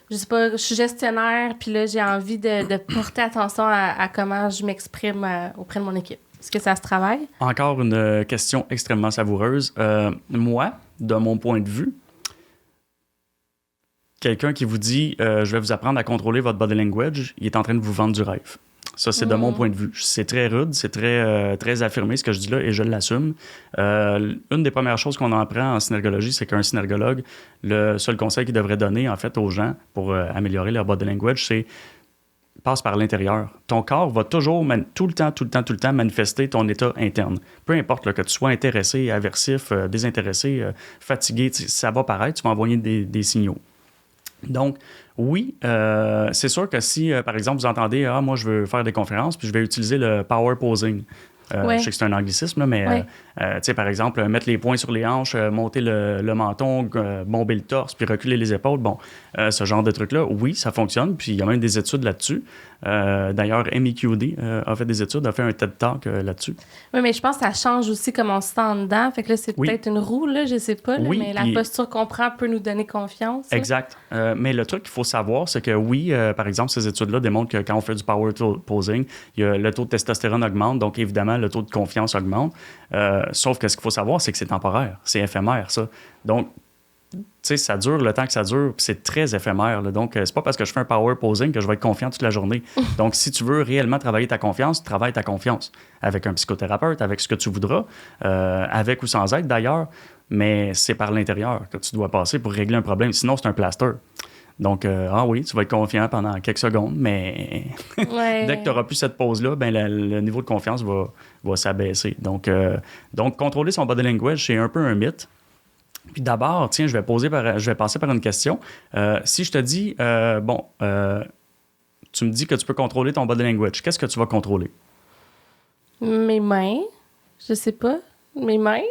B: je sais pas, je suis gestionnaire, puis là, j'ai envie de porter attention à comment je m'exprime auprès de mon équipe. Est-ce que ça se travaille? Encore
A: une question extrêmement savoureuse. Moi, de mon point de vue, quelqu'un qui vous dit je vais vous apprendre à contrôler votre body language, il est en train de vous vendre du rêve. Ça, c'est de mon point de vue. C'est très rude, c'est très affirmé ce que je dis là et je l'assume. Une des premières choses qu'on apprend en synergologie, c'est qu'un synergologue, le seul conseil qu'il devrait donner en fait aux gens pour améliorer leur body language, c'est passe par l'intérieur. Ton corps va toujours, tout le temps manifester ton état interne. Peu importe là, que tu sois intéressé, aversif, désintéressé, fatigué, ça va paraître, tu vas envoyer des signaux. Donc, oui, c'est sûr que si, par exemple, vous entendez « Ah, moi, je veux faire des conférences, puis je vais utiliser le power posing ». Je sais que c'est un anglicisme, là, mais tu sais, par exemple, mettre les poings sur les hanches, monter le menton, bomber le torse, puis reculer les épaules, ce genre de trucs-là, oui, ça fonctionne, puis il y a même des études là-dessus. D'ailleurs, MEQD a fait des études, a fait un TED Talk là-dessus.
B: Oui, mais je pense que ça change aussi comment on se sent en dedans. Fait que là, c'est peut-être une roue, là, je sais pas, là, mais la posture qu'on prend peut nous donner confiance.
A: Exact. Mais le truc qu'il faut savoir, c'est que oui, par exemple, ces études-là démontrent que quand on fait du power posing, le taux de testostérone augmente, donc évidemment, le taux de confiance augmente. Sauf que ce qu'il faut savoir, c'est que c'est temporaire, c'est éphémère, ça. Donc, tu sais, ça dure le temps que ça dure, puis c'est très éphémère. Là. Donc, c'est pas parce que je fais un power posing que je vais être confiant toute la journée. Donc, si tu veux réellement travailler ta confiance, travaille ta confiance avec un psychothérapeute, avec ce que tu voudras, avec ou sans aide d'ailleurs, mais c'est par l'intérieur que tu dois passer pour régler un problème. Sinon, c'est un plaster. Donc, oui, tu vas être confiant pendant quelques secondes, mais dès que tu n'auras plus cette pause-là, ben, le niveau de confiance va s'abaisser. Donc, contrôler son body language, c'est un peu un mythe. Puis d'abord, tiens, je vais passer par une question. Si je te dis, tu me dis que tu peux contrôler ton body language, qu'est-ce que tu vas contrôler?
B: Mes mains. Je sais pas. Mes mains.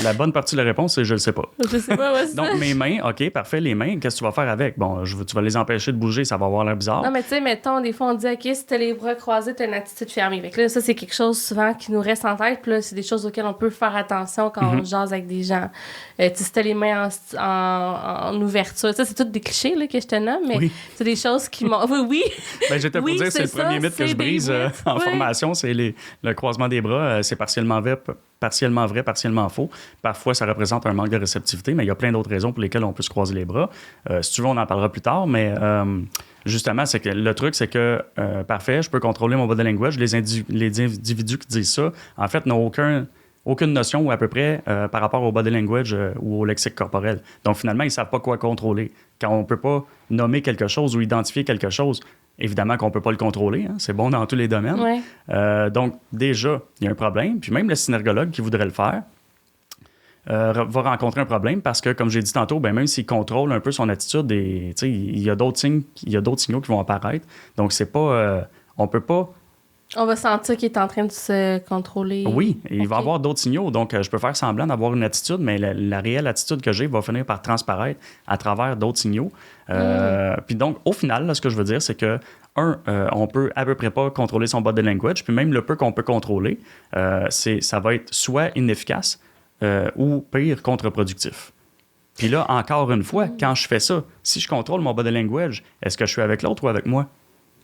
A: La bonne partie de la réponse, c'est « je le sais pas ».
B: Je sais pas, ouais,
A: Donc, mes mains, OK, parfait, les mains, qu'est-ce que tu vas faire avec? Bon, tu vas les empêcher de bouger, ça va avoir l'air bizarre.
B: Non, mais tu sais, mettons, des fois, on dit « OK, si t'as les bras croisés, t'as une attitude fermée ». Fait que là, ça, c'est quelque chose souvent qui nous reste en tête. Puis là, c'est des choses auxquelles on peut faire attention quand on jase avec des gens. Tu sais, si t'as les mains en ouverture, ça, c'est tous des clichés là, que je te nomme, mais c'est des choses qui m'ont... Oui.
A: Ben, je vais te dire, c'est le premier mythe que je brise en formation, c'est le croisement des bras. C'est partiellement vrai, partiellement faux. Parfois, ça représente un manque de réceptivité, mais il y a plein d'autres raisons pour lesquelles on peut se croiser les bras. Si tu veux, on en parlera plus tard, mais justement, c'est que le truc, c'est que, parfait, je peux contrôler mon body language. Les individus qui disent ça, en fait, n'ont aucune notion, ou à peu près, par rapport au body language ou au lexique corporel. Donc, finalement, ils ne savent pas quoi contrôler. Quand on ne peut pas nommer quelque chose ou identifier quelque chose, évidemment qu'on ne peut pas le contrôler. Hein? C'est bon dans tous les domaines.
B: Ouais.
A: Donc, déjà, il y a un problème. Puis même le synergologue qui voudrait le faire va rencontrer un problème parce que, comme j'ai dit tantôt, ben, même s'il contrôle un peu son attitude, il y a d'autres signaux qui vont apparaître. Donc, c'est pas... on peut pas...
B: On va sentir qu'il est en train de se contrôler.
A: Oui, il va y avoir d'autres signaux. Donc, je peux faire semblant d'avoir une attitude, mais la réelle attitude que j'ai va finir par transparaître à travers d'autres signaux. Puis donc, au final, là, ce que je veux dire, c'est que, on peut à peu près pas contrôler son body language, puis même le peu qu'on peut contrôler, ça va être soit inefficace ou pire, contre-productif. Puis là, encore une fois, quand je fais ça, si je contrôle mon body language, est-ce que je suis avec l'autre ou avec moi?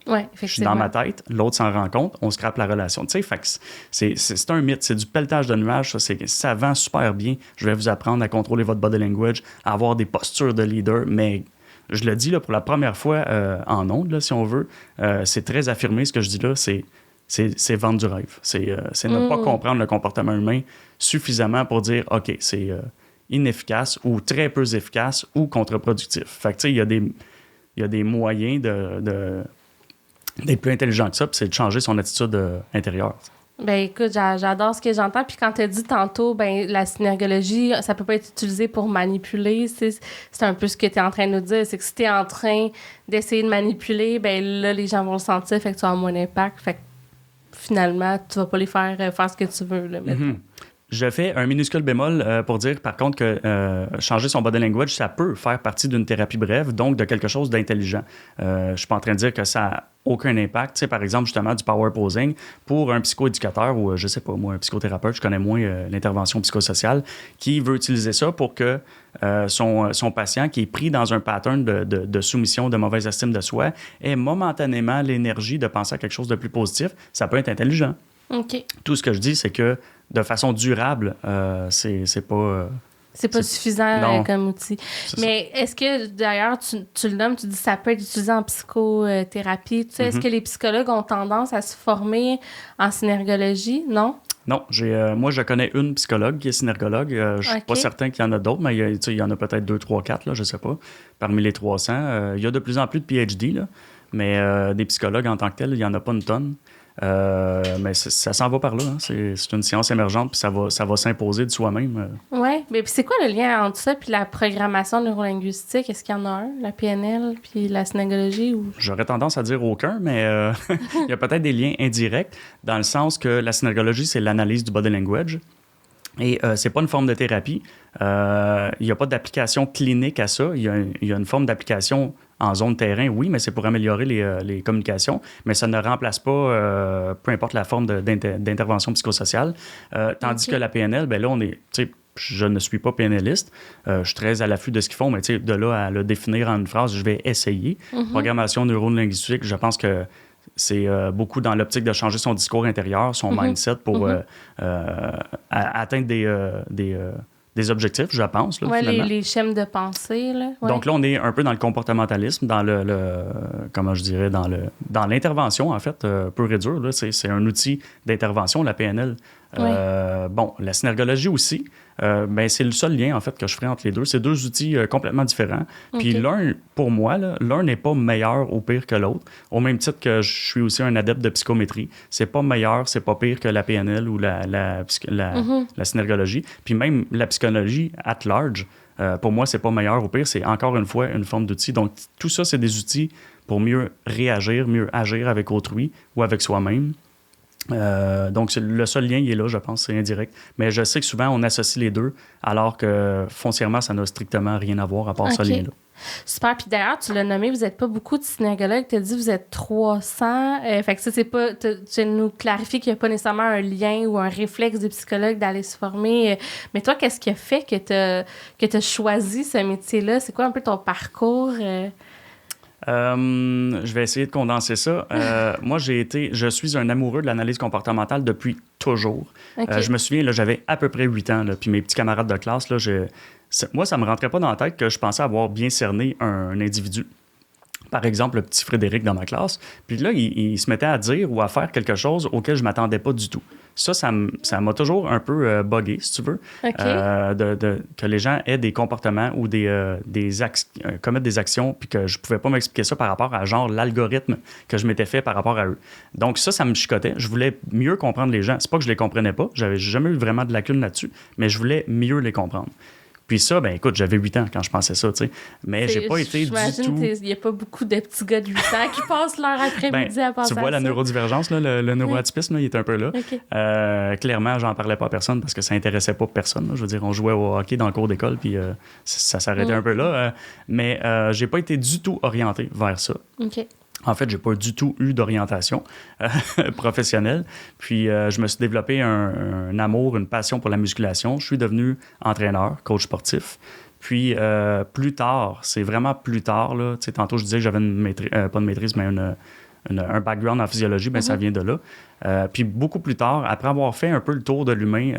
B: Oui, effectivement.
A: Je suis dans ma tête, l'autre s'en rend compte, on scrape la relation. Tu sais, fait que c'est un mythe, c'est du pelletage de nuages, ça vend super bien. Je vais vous apprendre à contrôler votre body language, à avoir des postures de leader, mais je le dis là, pour la première fois en ondes, là, si on veut, c'est très affirmé ce que je dis là, c'est vendre du rêve. C'est ne pas comprendre le comportement humain suffisamment pour dire, OK, c'est inefficace ou très peu efficace ou contre-productif. Fait que tu sais, il y a des moyens d'être plus intelligent que ça, puis c'est de changer son attitude intérieure.
B: Ben écoute, j'adore ce que j'entends. Puis quand tu as dit tantôt, ben la synergologie, ça peut pas être utilisé pour manipuler. C'est un peu ce que tu es en train de nous dire. C'est que si tu es en train d'essayer de manipuler, ben là, les gens vont le sentir, fait que tu as moins d'impact. Fait que finalement, tu vas pas les faire faire ce que tu veux. Là,
A: Je fais un minuscule bémol pour dire, par contre, que changer son body language, ça peut faire partie d'une thérapie brève, donc de quelque chose d'intelligent. Je suis pas en train de dire que ça n'a aucun impact. Tu sais, par exemple, justement, du power posing, pour un psychoéducateur ou, je sais pas, moi, un psychothérapeute, je connais moins l'intervention psychosociale, qui veut utiliser ça pour que son patient, qui est pris dans un pattern de soumission, de mauvaise estime de soi, ait momentanément l'énergie de penser à quelque chose de plus positif. Ça peut être intelligent.
B: OK.
A: Tout ce que je dis, c'est que de façon durable, c'est pas...
B: c'est pas suffisant comme outil. Mais
A: ça.
B: est-ce que, d'ailleurs, tu le nommes, tu dis que ça peut être utilisé en psychothérapie. Tu sais, est-ce que les psychologues ont tendance à se former en synergologie? Non?
A: Non, moi, je connais une psychologue qui est synergologue. Je suis pas certain qu'il y en a d'autres, mais il y en a peut-être 2, 3, 4, là, je sais pas, parmi les 300. Il y a de plus en plus de PhD, là, mais des psychologues en tant que tels, il y en a pas une tonne. Mais ça s'en va par là. Hein. C'est une science émergente, puis ça va s'imposer de soi-même.
B: Oui, mais puis c'est quoi le lien entre ça puis la programmation neurolinguistique? Est-ce qu'il y en a un, la PNL, puis la synergologie? Ou...
A: J'aurais tendance à dire aucun, mais il y a peut-être des liens indirects, dans le sens que la synergologie, c'est l'analyse du body language. Et c'est pas une forme de thérapie. Il n'y a pas d'application clinique à ça. Il y a une forme d'application en zone terrain, oui, mais c'est pour améliorer les communications. Mais ça ne remplace pas, peu importe la forme d'intervention psychosociale. Tandis que la PNL, ben là, je ne suis pas PNListe. Je suis très à l'affût de ce qu'ils font, mais de là à le définir en une phrase, je vais essayer. Programmation neurolinguistique, je pense que c'est beaucoup dans l'optique de changer son discours intérieur, son mindset pour atteindre des objectifs, je pense.
B: Oui, les schèmes de pensée. Là. Ouais.
A: Donc là, on est un peu dans le comportementalisme, dans comment je dirais, dans l'intervention, en fait, pur et dur. Là, c'est un outil d'intervention, la PNL. Bon, la synergologie aussi, ben, c'est le seul lien, en fait, que je ferai entre les deux. C'est deux outils complètement différents. Puis l'un, pour moi, l'un n'est pas meilleur ou pire que l'autre. Au même titre que je suis aussi un adepte de psychométrie. C'est pas meilleur, c'est pas pire que la PNL ou la synergologie. Puis même la psychologie at large, pour moi, c'est pas meilleur ou pire. C'est encore une fois une forme d'outil. Donc, tout ça, c'est des outils pour mieux réagir, mieux agir avec autrui ou avec soi-même. Donc, le seul lien, il est là, je pense, c'est indirect. Mais je sais que souvent, on associe les deux, alors que foncièrement, ça n'a strictement rien à voir à part ce lien-là.
B: Super. Puis d'ailleurs, tu l'as nommé, vous n'êtes pas beaucoup de synergologues. Tu as dit que vous êtes 300. Fait que ça, c'est pas... Tu nous clarifies qu'il n'y a pas nécessairement un lien ou un réflexe des psychologues d'aller se former. Mais toi, qu'est-ce qui a fait que tu as choisi ce métier-là? C'est quoi un peu ton parcours?
A: Je vais essayer de condenser ça. Moi, je suis un amoureux de l'analyse comportementale depuis toujours. Je me souviens, là, j'avais à peu près 8 ans, là, puis mes petits camarades de classe, là, moi, ça me rentrait pas dans la tête que je pensais avoir bien cerné un individu. Par exemple, le petit Frédéric dans ma classe. Puis là, il se mettait à dire ou à faire quelque chose auquel je m'attendais pas du tout. Ça m'a toujours un peu buggé, si tu veux, que les gens aient des comportements ou commettent des actions, puis que je pouvais pas m'expliquer ça par rapport à genre l'algorithme que je m'étais fait par rapport à eux. Donc ça me chicotait. Je voulais mieux comprendre les gens. C'est pas que je les comprenais pas, j'avais jamais eu vraiment de lacune là-dessus, mais je voulais mieux les comprendre. Puis ça, ben écoute, j'avais 8 ans quand je pensais ça, tu sais. Mais j'ai pas été du tout...
B: Il n'y a pas beaucoup de petits gars de 8 ans qui passent leur après-midi à penser à ça.
A: Tu vois la neurodivergence, là, le neuroatypisme, là, il est un peu là. Okay. Clairement, j'en parlais pas à personne parce que ça intéressait pas personne. Là. Je veux dire, on jouait au hockey dans le cours d'école, puis ça s'arrêtait un peu là. Mais j'ai pas été du tout orienté vers ça.
B: OK.
A: En fait, j'ai pas du tout eu d'orientation professionnelle. Puis, je me suis développé un amour, une passion pour la musculation. Je suis devenu entraîneur, coach sportif. Puis plus tard, c'est vraiment plus tard, là, tu sais, tantôt je disais que j'avais une maîtrise, pas une maîtrise, mais un background en physiologie, ben ça vient de là. Puis beaucoup plus tard, après avoir fait un peu le tour de l'humain,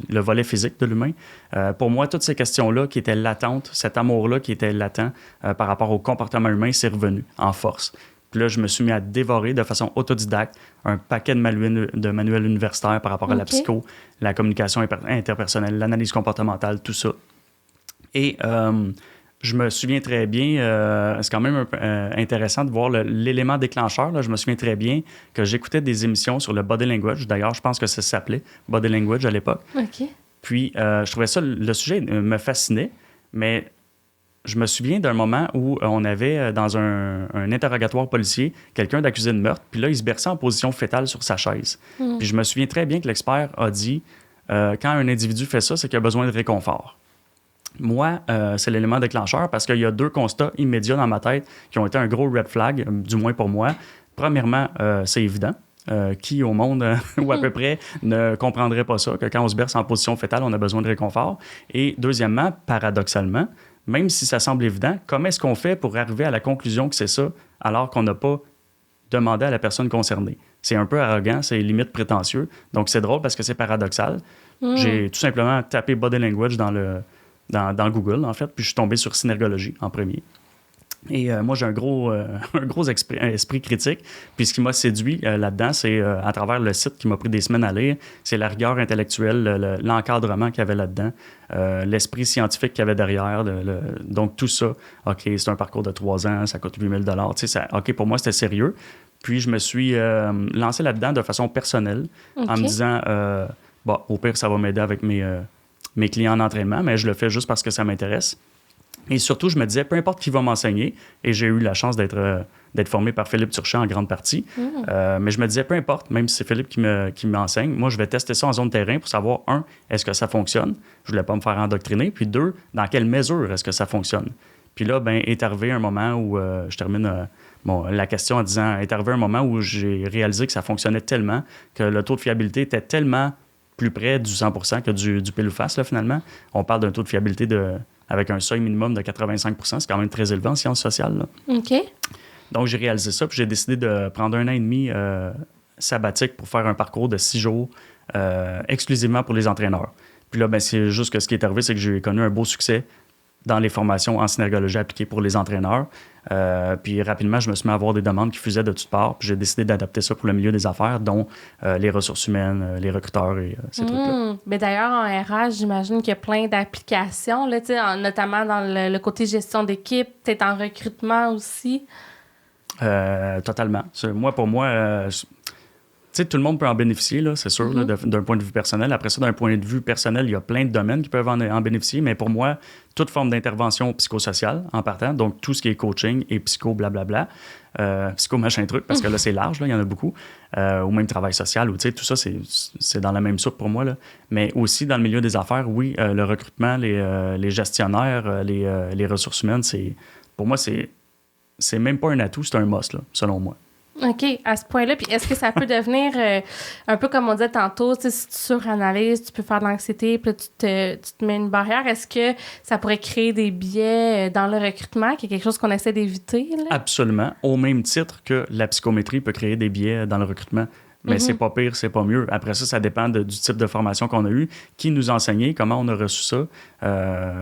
A: le volet physique de l'humain, pour moi, toutes ces questions-là qui étaient latentes, cet amour-là qui était latent par rapport au comportement humain, c'est revenu en force. Puis là, je me suis mis à dévorer de façon autodidacte un paquet de manuels universitaires par rapport à la psycho, la communication interpersonnelle, l'analyse comportementale, tout ça. Et je me souviens très bien, c'est quand même intéressant de voir l'élément déclencheur. Là. Je me souviens très bien que j'écoutais des émissions sur le body language. D'ailleurs, je pense que ça s'appelait body language à l'époque.
B: OK.
A: Puis, je trouvais ça, le sujet me fascinait, mais je me souviens d'un moment où on avait dans un interrogatoire policier quelqu'un d'accusé de meurtre, puis là, il se berçait en position fétale sur sa chaise. Puis je me souviens très bien que l'expert a dit quand un individu fait ça, c'est qu'il a besoin de réconfort. Moi, c'est l'élément déclencheur parce qu'il y a 2 constats immédiats dans ma tête qui ont été un gros red flag, du moins pour moi. Premièrement, c'est évident. Qui au monde, ou à peu près, ne comprendrait pas ça, que quand on se berce en position fétale, on a besoin de réconfort. Et deuxièmement, paradoxalement, même si ça semble évident, comment est-ce qu'on fait pour arriver à la conclusion que c'est ça alors qu'on n'a pas demandé à la personne concernée? C'est un peu arrogant, c'est limite prétentieux. Donc, c'est drôle parce que c'est paradoxal. J'ai tout simplement tapé body language dans Google, en fait, puis je suis tombé sur synergologie en premier. Et moi, j'ai un gros esprit critique. Puis ce qui m'a séduit là-dedans, c'est à travers le site qui m'a pris des semaines à lire, c'est la rigueur intellectuelle, l'encadrement qu'il y avait là-dedans, l'esprit scientifique qu'il y avait derrière. Donc tout ça, OK, c'est un parcours de 3 ans, ça coûte 8 000 $. Tu sais, OK, pour moi, c'était sérieux. Puis je me suis lancé là-dedans de façon personnelle en me disant, bon, au pire, ça va m'aider avec mes clients en entraînement, mais je le fais juste parce que ça m'intéresse. Et surtout, je me disais, peu importe qui va m'enseigner, et j'ai eu la chance d'être formé par Philippe Turchet en grande partie, mais je me disais, peu importe, même si c'est Philippe qui m'enseigne, moi, je vais tester ça en zone terrain pour savoir, 1, est-ce que ça fonctionne? Je voulais pas me faire endoctriner. Puis 2, dans quelle mesure est-ce que ça fonctionne? Puis là, ben, est arrivé un moment où, je termine la question en disant, est arrivé un moment où j'ai réalisé que ça fonctionnait tellement, que le taux de fiabilité était tellement plus près du 100% que du pile ou face, là, finalement. On parle d'un taux de fiabilité avec un seuil minimum de 85%. C'est quand même très élevé en sciences sociales, là.
B: OK.
A: Donc, j'ai réalisé ça, puis j'ai décidé de prendre 1 an et demi sabbatique pour faire un parcours de 6 jours exclusivement pour les entraîneurs. Puis là, ben, c'est juste que ce qui est arrivé, c'est que j'ai connu un beau succès dans les formations en synergologie appliquée pour les entraîneurs. Puis rapidement, je me suis mis à avoir des demandes qui fusaient de toutes parts. Puis j'ai décidé d'adapter ça pour le milieu des affaires, dont les ressources humaines, les recruteurs et ces trucs-là.
B: Mais d'ailleurs, en RH, j'imagine qu'il y a plein d'applications, là, notamment dans le côté gestion d'équipe, peut-être en recrutement aussi.
A: Totalement. Moi, pour moi... Tu sais, tout le monde peut en bénéficier, là, c'est sûr, là, d'un point de vue personnel. Après ça, d'un point de vue personnel, il y a plein de domaines qui peuvent en bénéficier. Mais pour moi, toute forme d'intervention psychosociale, en partant, donc tout ce qui est coaching et psycho, blablabla, psycho machin truc, parce que là, c'est large, là, il y en a beaucoup, ou même travail social, ou tu sais, tout ça, c'est dans la même soupe pour moi, là. Mais aussi, dans le milieu des affaires, oui, le recrutement, les gestionnaires, les ressources humaines, pour moi, c'est même pas un atout, c'est un must, là, selon moi.
B: OK, à ce point-là. Puis est-ce que ça peut devenir un peu comme on disait tantôt, si tu suranalyses, tu peux faire de l'anxiété, puis là, tu te mets une barrière. Est-ce que ça pourrait créer des biais dans le recrutement, qui est quelque chose qu'on essaie d'éviter, là?
A: Absolument. Au même titre que la psychométrie peut créer des biais dans le recrutement. Mais c'est pas pire, c'est pas mieux. Après ça, ça dépend du type de formation qu'on a eu, qui nous a enseigné, comment on a reçu ça.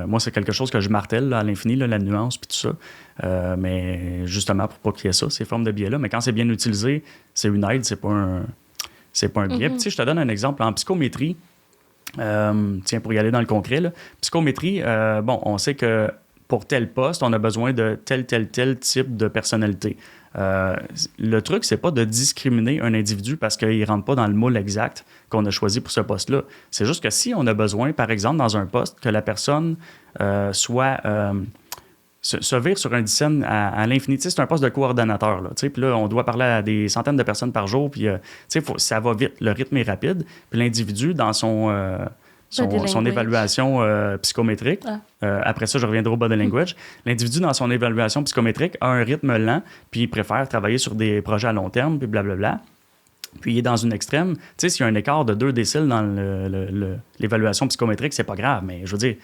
A: Moi, c'est quelque chose que je martèle là, à l'infini, là, la nuance puis tout ça. Mais justement, pour pas qu'il y ait ça, ces formes de biais-là. Mais quand c'est bien utilisé, c'est une aide, c'est pas un biais. Puis, tu sais, je te donne un exemple. En psychométrie, tiens, pour y aller dans le concret, là, psychométrie, on sait que pour tel poste, on a besoin de tel type de personnalité. Le truc, c'est pas de discriminer un individu parce qu'il ne rentre pas dans le moule exact qu'on a choisi pour ce poste-là. C'est juste que si on a besoin, par exemple, dans un poste, que la personne se vire sur un dizaine à l'infini. C'est un poste de coordonnateur. Puis là, on doit parler à des centaines de personnes par jour. Puis ça va vite. Le rythme est rapide. Puis l'individu, dans son évaluation psychométrique. Après ça, je reviendrai au body language. L'individu, dans son évaluation psychométrique, a un rythme lent, puis il préfère travailler sur des projets à long terme, puis blablabla. Puis il est dans une extrême. Tu sais, s'il y a un écart de 2 déciles dans l'évaluation psychométrique, c'est pas grave, mais je veux dire,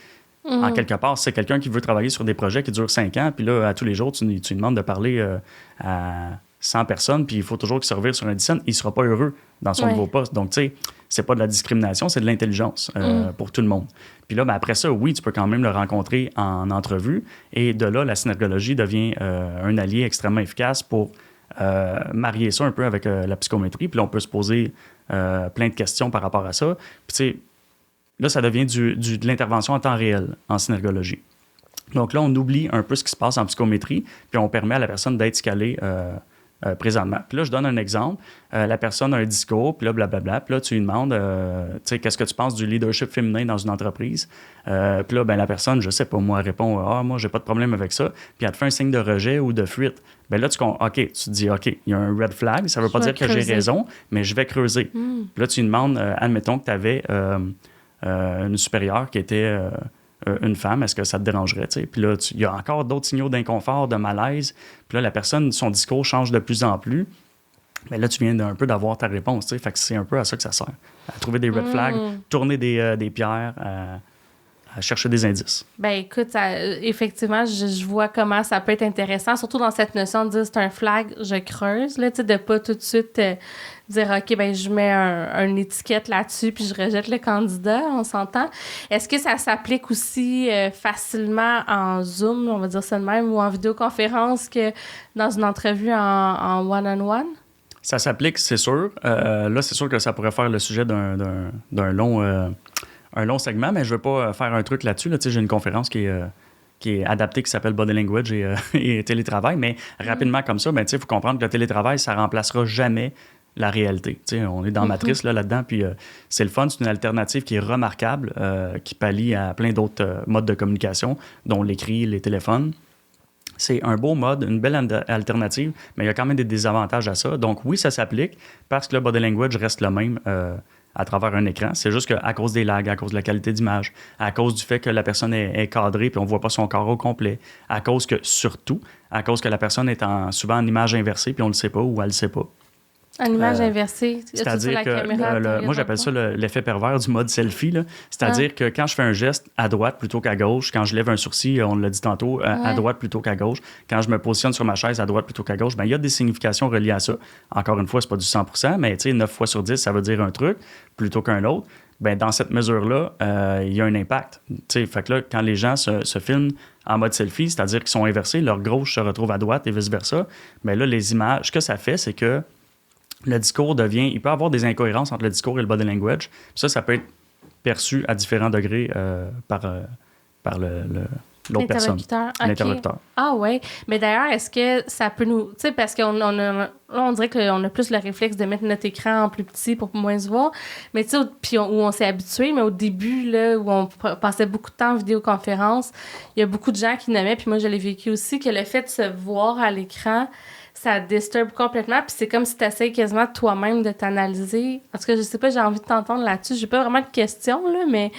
A: En quelque part, c'est quelqu'un qui veut travailler sur des projets qui durent 5 ans, puis là, à tous les jours, tu lui demandes de parler à 100 personnes, puis il faut toujours qu'il se revire sur un Edison, il ne sera pas heureux dans son nouveau poste. Donc, tu sais, c'est pas de la discrimination, c'est de l'intelligence pour tout le monde. Puis là, ben, après ça, oui, tu peux quand même le rencontrer en entrevue, et de là, la synergologie devient un allié extrêmement efficace pour marier ça un peu avec la psychométrie, puis là, on peut se poser plein de questions par rapport à ça. Puis, tu sais, là, ça devient de l'intervention en temps réel en synergologie. Donc là, on oublie un peu ce qui se passe en psychométrie, puis on permet à la personne d'être scalée présentement. Puis là, je donne un exemple. La personne a un discours, puis là, blablabla. Puis là, tu lui demandes, tu sais, qu'est-ce que tu penses du leadership féminin dans une entreprise? Puis là, ben, la personne, je sais pas, moi, elle répond, moi, j'ai pas de problème avec ça. Puis elle te fait un signe de rejet ou de fuite. Ben là, tu te dis, OK, il y a un red flag. Ça veut pas dire que j'ai raison, mais je vais creuser. Puis là, tu lui demandes, admettons que tu avais une supérieure qui était une femme, est-ce que ça te dérangerait? T'sais? Puis là, il y a encore d'autres signaux d'inconfort, de malaise. Puis là, la personne, son discours change de plus en plus. Mais là, tu viens un peu d'avoir ta réponse. T'sais? Fait que c'est un peu à ça que ça sert. À trouver des red flags, tourner des pierres, à chercher des indices.
B: Ben écoute, effectivement, je vois comment ça peut être intéressant, surtout dans cette notion de dire c'est un flag, je creuse, là, tu sais, de pas tout de suite dire OK, ben je mets une étiquette là-dessus puis je rejette le candidat, on s'entend. Est-ce que ça s'applique aussi facilement en Zoom, on va dire ça de même, ou en vidéoconférence que dans une entrevue en one-on-one?
A: Ça s'applique, c'est sûr. Là, c'est sûr que ça pourrait faire le sujet d'un long segment, mais je ne veux pas faire un truc là-dessus. Là. J'ai une conférence qui est adaptée, qui s'appelle Body Language et télétravail, mais rapidement comme ça, il faut comprendre que le télétravail, ça ne remplacera jamais la réalité. On est dans Matrice là-dedans, puis c'est le fun, c'est une alternative qui est remarquable, qui pallie à plein d'autres modes de communication, dont l'écrit, les téléphones. C'est un beau mode, une belle alternative, mais il y a quand même des désavantages à ça. Donc oui, ça s'applique parce que le body language reste le même à travers un écran. C'est juste qu'à cause des lags, à cause de la qualité d'image, à cause du fait que la personne est cadrée puis on ne voit pas son corps au complet, à cause que la personne est souvent en image inversée puis on ne le sait pas ou elle ne le sait pas.
B: En image inversée,
A: c'est-à-dire que moi, j'appelle ça l'effet pervers du mode selfie. Là. C'est-à-dire que quand je fais un geste à droite plutôt qu'à gauche, quand je lève un sourcil, on l'a dit tantôt, à droite plutôt qu'à gauche, quand je me positionne sur ma chaise à droite plutôt qu'à gauche, il y a des significations reliées à ça. Encore une fois, c'est pas du 100%, mais 9 fois sur 10, ça veut dire un truc plutôt qu'un autre. Dans cette mesure-là, il y a un impact. Fait que là, quand les gens se filment en mode selfie, c'est-à-dire qu'ils sont inversés, leur gauche se retrouve à droite et vice-versa, là, les images, ce que ça fait, c'est que le discours il peut y avoir des incohérences entre le discours et le body language. Ça peut être perçu à différents degrés par l'autre personne. L'interlocuteur.
B: Ah ouais. Mais d'ailleurs, est-ce que ça peut nous... Tu sais, parce on dirait qu'on a plus le réflexe de mettre notre écran en plus petit pour moins se voir. Mais tu sais, puis où on s'est habitué, mais au début, là, où on passait beaucoup de temps en vidéoconférence, il y a beaucoup de gens qui nommaient, puis moi, je l'ai vécu aussi, que le fait de se voir à l'écran, ça disturbe complètement, puis c'est comme si tu essaies quasiment toi-même de t'analyser. En tout cas, je sais pas, j'ai envie de t'entendre là-dessus. J'ai pas vraiment de questions, là, mais...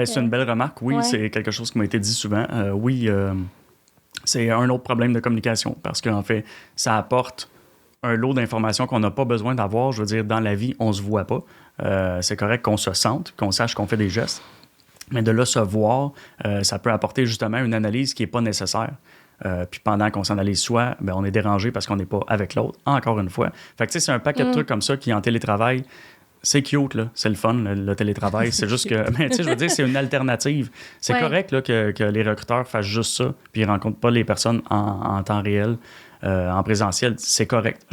A: c'est une belle remarque, oui, c'est quelque chose qui m'a été dit souvent. C'est un autre problème de communication, parce qu'en fait, ça apporte un lot d'informations qu'on n'a pas besoin d'avoir. Je veux dire, dans la vie, on se voit pas. C'est correct qu'on se sente, qu'on sache qu'on fait des gestes, mais de là se voir, ça peut apporter justement une analyse qui est pas nécessaire. Puis pendant qu'on s'analyse soi, on est dérangé parce qu'on n'est pas avec l'autre, encore une fois. Fait que c'est un paquet de trucs comme ça qui, en télétravail, c'est cute, là. C'est le fun, le télétravail. C'est juste que, je veux dire, c'est une alternative. C'est correct là, que les recruteurs fassent juste ça, puis ils ne rencontrent pas les personnes en temps réel, en présentiel. C'est correct.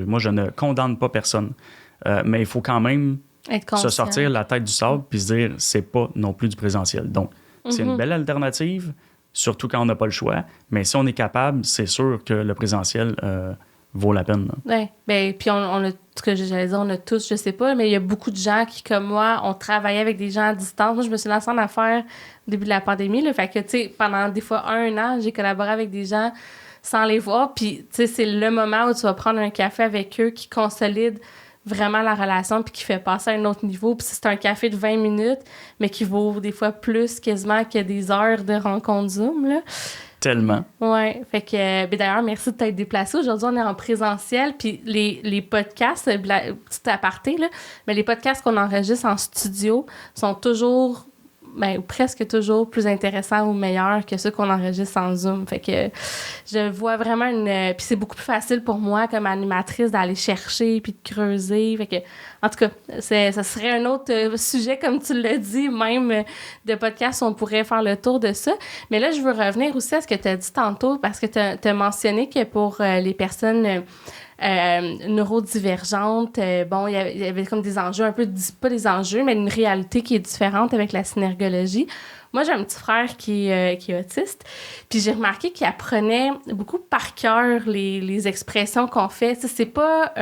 A: Moi, je ne condamne pas personne. Mais il faut quand même se sortir la tête du sable puis se dire, c'est pas non plus du présentiel. Donc, c'est une belle alternative, surtout quand on n'a pas le choix. Mais si on est capable, c'est sûr que le présentiel vaut la peine.
B: Oui, puis on a, ce que j'allais dire, on a tous, je sais pas, mais il y a beaucoup de gens qui, comme moi, ont travaillé avec des gens à distance. Moi, je me suis lancée en affaires au début de la pandémie, là, fait que, tu sais, pendant des fois 1 an, j'ai collaboré avec des gens sans les voir, puis, tu sais, c'est le moment où tu vas prendre un café avec eux qui consolide vraiment la relation puis qui fait passer à un autre niveau. Puis c'est un café de 20 minutes, mais qui vaut des fois plus quasiment que des heures de rencontre Zoom, là.
A: Tellement.
B: Oui. Fait que, d'ailleurs, merci de t'être déplacé. Aujourd'hui, on est en présentiel. Puis les podcasts, petit aparté, là, mais les podcasts qu'on enregistre en studio sont toujours ben, presque toujours plus intéressants ou meilleurs que ceux qu'on enregistre en Zoom. Fait que je vois vraiment puis c'est beaucoup plus facile pour moi comme animatrice d'aller chercher puis de creuser. Fait que, en tout cas, ça serait un autre sujet, comme tu l'as dit, même de podcast, on pourrait faire le tour de ça. Mais là, je veux revenir aussi à ce que tu as dit tantôt, parce que tu as mentionné que pour les personnes neurodivergentes, bon, il y avait comme des enjeux, un peu, pas des enjeux, mais une réalité qui est différente avec la synergologie. Moi, j'ai un petit frère qui est autiste, puis j'ai remarqué qu'il apprenait beaucoup par cœur les expressions qu'on fait. Tu sais, c'est pas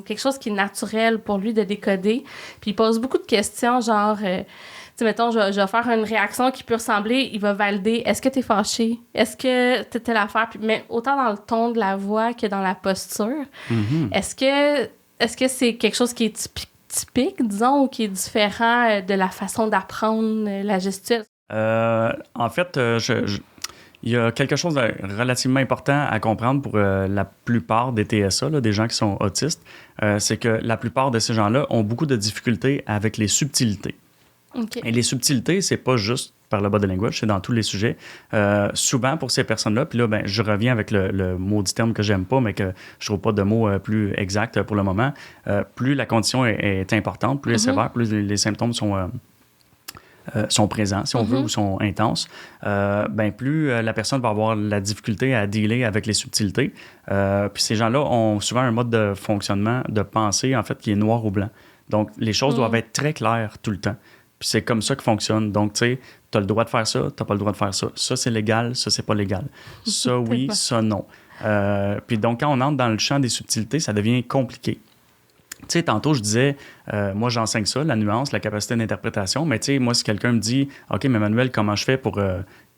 B: quelque chose qui est naturel pour lui de décoder, puis il pose beaucoup de questions, genre... tu sais, mettons, je vais faire une réaction qui peut ressembler, il va valider, est-ce que t'es fâché? Est-ce que t'as telle affaire? Puis, mais autant dans le ton de la voix que dans la posture.
A: Mm-hmm.
B: Est-ce que c'est quelque chose qui est typique, disons, ou qui est différent de la façon d'apprendre la gestuelle?
A: En fait, il y a quelque chose de relativement important à comprendre pour la plupart des TSA, là, des gens qui sont autistes. C'est que la plupart de ces gens-là ont beaucoup de difficultés avec les subtilités.
B: Okay.
A: Et les subtilités, c'est pas juste par le body language, c'est dans tous les sujets. Souvent, pour ces personnes-là, puis là, ben, je reviens avec le maudit terme que j'aime pas, mais que je trouve pas de mot plus exact pour le moment. Plus la condition est importante, plus elle est sévère, plus les symptômes sont présents, si on veut, ou sont intenses, ben plus la personne va avoir la difficulté à dealer avec les subtilités. Puis ces gens-là ont souvent un mode de fonctionnement, de pensée, en fait, qui est noir ou blanc. Donc, les choses doivent être très claires tout le temps. Puis c'est comme ça que fonctionne. Donc, tu sais, tu as le droit de faire ça, tu n'as pas le droit de faire ça. Ça, c'est légal, ça, c'est pas légal. Ça, oui, ça, non. Puis donc, quand on entre dans le champ des subtilités, ça devient compliqué. Tu sais, tantôt, je disais, moi, j'enseigne ça, la nuance, la capacité d'interprétation, mais tu sais, moi, si quelqu'un me dit, « OK, mais Manuel, comment je fais pour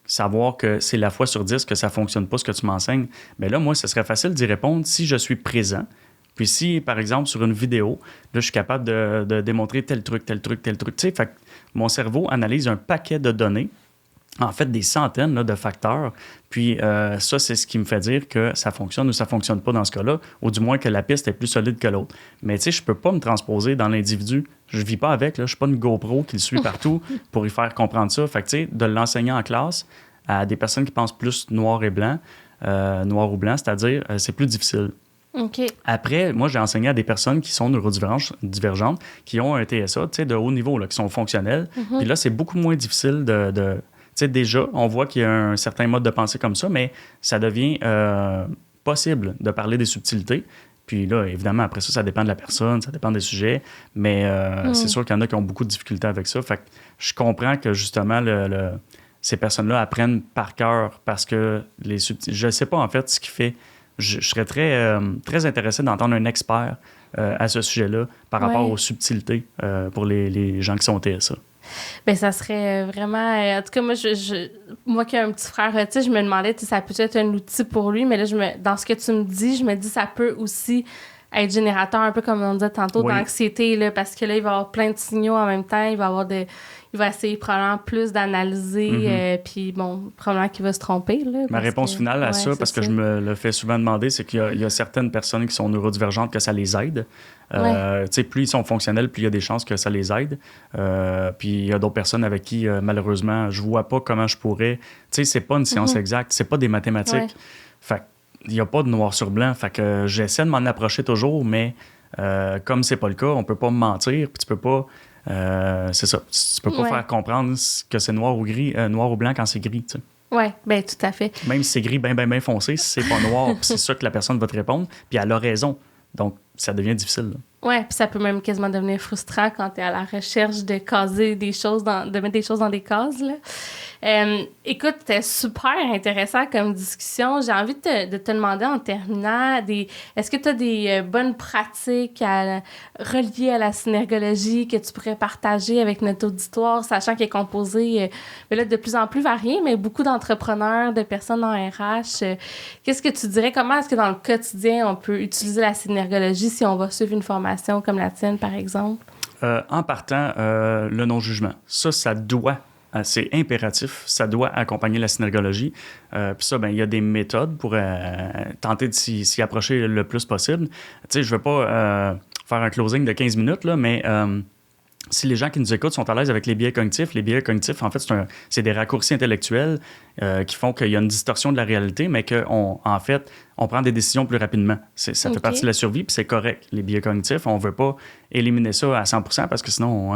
A: savoir que c'est la fois sur 10 que ça ne fonctionne pas, ce que tu m'enseignes? » Bien là, moi, ce serait facile d'y répondre si je suis présent. Puis si, par exemple, sur une vidéo, là, je suis capable de démontrer tel truc. Tu sais, fait que mon cerveau analyse un paquet de données, en fait, des centaines là, de facteurs. Puis ça, c'est ce qui me fait dire que ça fonctionne ou ça fonctionne pas dans ce cas-là, ou du moins que la piste est plus solide que l'autre. Mais tu sais, je peux pas me transposer dans l'individu. Je vis pas avec, là. Je suis pas une GoPro qui le suit partout pour y faire comprendre ça. Fait que tu sais, de l'enseigner en classe à des personnes qui pensent plus noir et blanc, noir ou blanc, c'est-à-dire, c'est plus difficile.
B: Okay.
A: Après, moi, j'ai enseigné à des personnes qui sont neurodivergentes, qui ont un TSA, tu sais, de haut niveau, là, qui sont fonctionnels. Puis là, c'est beaucoup moins difficile de tu sais, déjà, on voit qu'il y a un certain mode de pensée comme ça, mais ça devient possible de parler des subtilités. Puis là, évidemment, après ça dépend de la personne, ça dépend des sujets, mais c'est sûr qu'il y en a qui ont beaucoup de difficultés avec ça. Fait que je comprends que, justement, ces personnes-là apprennent par cœur parce que les subtilités... Je ne sais pas, en fait, ce qui fait... Je serais très intéressé d'entendre un expert à ce sujet-là par rapport aux subtilités pour les gens qui sont TSA.
B: Bien, ça serait vraiment... en tout cas, moi qui ai un petit frère autiste, je me demandais si ça peut être un outil pour lui, mais là, dans ce que tu me dis, je me dis ça peut aussi être générateur, un peu comme on disait tantôt, d'anxiété, là, parce que là, il va avoir plein de signaux en même temps, il va essayer probablement plus d'analyser, puis bon, probablement qu'il va se tromper. Là,
A: ma réponse finale à ça, parce que je me le fais souvent demander, c'est qu'il y a certaines personnes qui sont neurodivergentes que ça les aide. Tu sais, plus ils sont fonctionnels, plus il y a des chances que ça les aide. Puis il y a d'autres personnes avec qui, malheureusement, je vois pas comment je pourrais... Tu sais, c'est pas une science exacte, c'est pas des mathématiques. Fait il n'y a pas de noir sur blanc. Fait que j'essaie de m'en approcher toujours, mais comme c'est pas le cas, on peut pas me mentir, puis tu peux pas... c'est ça. Tu peux pas faire comprendre que c'est noir ou gris, noir ou blanc quand c'est gris, tu sais.
B: Oui, bien, tout à fait.
A: Même si c'est gris bien foncé, si c'est pas noir, puis c'est ça que la personne va te répondre, puis elle a raison. Donc, ça devient difficile.
B: Oui, puis ça peut même quasiment devenir frustrant quand tu es à la recherche de caser des choses, de mettre des choses dans des cases, là. Écoute, c'était super intéressant comme discussion. J'ai envie de te demander en terminant, est-ce que tu as des bonnes pratiques reliées à la synergologie que tu pourrais partager avec notre auditoire, sachant qu'il est composé là, de plus en plus varié, mais beaucoup d'entrepreneurs, de personnes en RH. Qu'est-ce que tu dirais? Comment est-ce que dans le quotidien, on peut utiliser la synergologie si on va suivre une formation comme la tienne, par exemple?
A: En partant, le non-jugement. Ça doit... c'est impératif, ça doit accompagner la synergologie. Puis ça, ben il y a des méthodes pour tenter de s'y approcher le plus possible. Tu sais, je ne veux pas faire un closing de 15 minutes, là, mais si les gens qui nous écoutent sont à l'aise avec les biais cognitifs, en fait, c'est des raccourcis intellectuels qui font qu'il y a une distorsion de la réalité, mais en fait, on prend des décisions plus rapidement. Ça fait partie de la survie, puis c'est correct. Les biais cognitifs, on ne veut pas éliminer ça à 100% parce que sinon,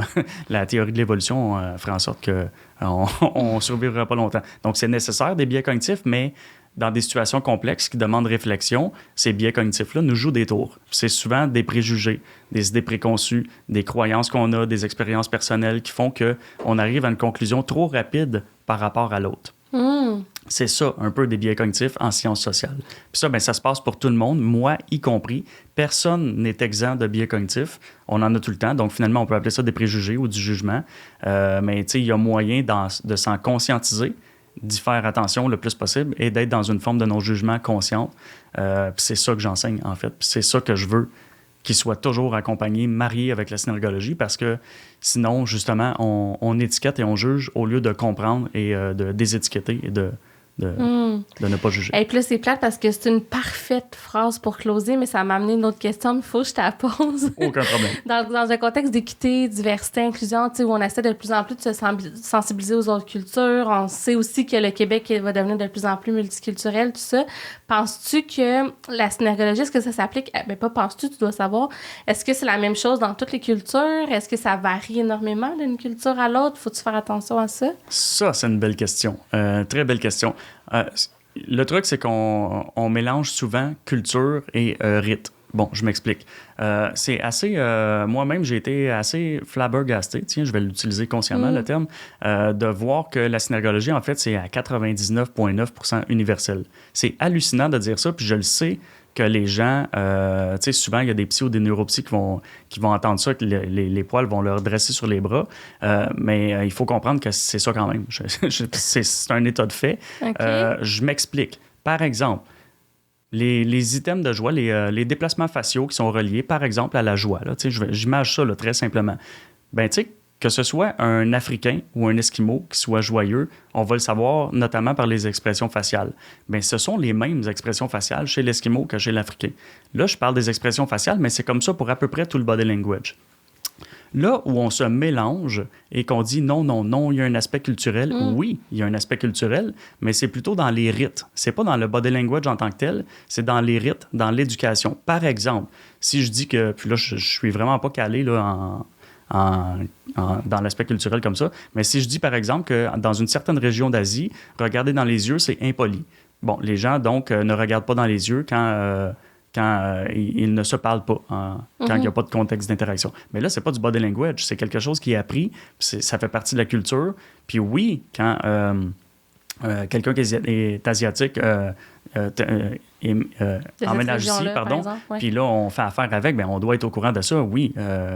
A: la théorie de l'évolution ferait en sorte qu'on ne survivra pas longtemps. Donc, c'est nécessaire des biais cognitifs, mais dans des situations complexes qui demandent réflexion, ces biais cognitifs-là nous jouent des tours. C'est souvent des préjugés, des idées préconçues, des croyances qu'on a, des expériences personnelles qui font qu'on arrive à une conclusion trop rapide par rapport à l'autre. C'est ça, un peu des biais cognitifs en sciences sociales. Puis ça, ça se passe pour tout le monde, moi y compris. Personne n'est exempt de biais cognitifs. On en a tout le temps. Donc, finalement, on peut appeler ça des préjugés ou du jugement. Mais tu sais, il y a moyen de s'en conscientiser, d'y faire attention le plus possible et d'être dans une forme de non-jugement consciente. Puis c'est ça que j'enseigne, en fait. Puis c'est ça que je veux qu'il soit toujours accompagné, marié avec la synergologie, parce que sinon, justement, on étiquette et on juge au lieu de comprendre et de désétiqueter et de ne pas juger.
B: Et puis là, c'est plate parce que c'est une parfaite phrase pour closer, mais ça m'a amené une autre question, mais il faut que je te la pose.
A: Aucun problème.
B: Dans un contexte d'équité, diversité, inclusion, où on essaie de plus en plus de se sensibiliser aux autres cultures, on sait aussi que le Québec va devenir de plus en plus multiculturel, tout ça. Penses-tu que la synergologie, est-ce que ça s'applique? Pas penses-tu, tu dois savoir. Est-ce que c'est la même chose dans toutes les cultures? Est-ce que ça varie énormément d'une culture à l'autre? Faut-tu faire attention à ça?
A: Ça, c'est une belle question. Très belle question. Le truc, c'est qu'on mélange souvent culture et rite. Bon, je m'explique. C'est assez... moi-même, j'ai été assez flabbergasté, tiens, je vais l'utiliser consciemment, le terme, de voir que la synergologie, en fait, c'est à 99,9% universel. C'est hallucinant de dire ça, puis je le sais que les gens... tu sais, souvent, il y a des psys ou des neuropsys qui vont entendre ça, que les poils vont leur dresser sur les bras, mais il faut comprendre que c'est ça quand même. C'est un état de fait.
B: Okay.
A: Je m'explique. Par exemple, les items de joie, les déplacements faciaux qui sont reliés, par exemple, à la joie. J'imagine ça là, très simplement. Ben, tu sais, que ce soit un Africain ou un Esquimau qui soit joyeux, on va le savoir notamment par les expressions faciales. Bien, ce sont les mêmes expressions faciales chez l'Esquimau que chez l'Africain. Là, je parle des expressions faciales, mais c'est comme ça pour à peu près tout le body language. Là où on se mélange et qu'on dit non, il y a un aspect culturel, oui, il y a un aspect culturel, mais c'est plutôt dans les rites. C'est pas dans le body language en tant que tel, c'est dans les rites, dans l'éducation. Par exemple, si je dis que, puis là, je suis vraiment pas calé là, dans l'aspect culturel comme ça, mais si je dis par exemple que dans une certaine région d'Asie, regarder dans les yeux, c'est impoli. Bon, les gens donc ne regardent pas dans les yeux quand ils ne se parlent pas, quand il n'y a pas de contexte d'interaction. Mais là, c'est pas du body language, c'est quelque chose qui est appris, ça fait partie de la culture. Puis oui, quand quelqu'un qui est asiatique emménage ici, pardon, puis là, on fait affaire avec, bien, on doit être au courant de ça, oui.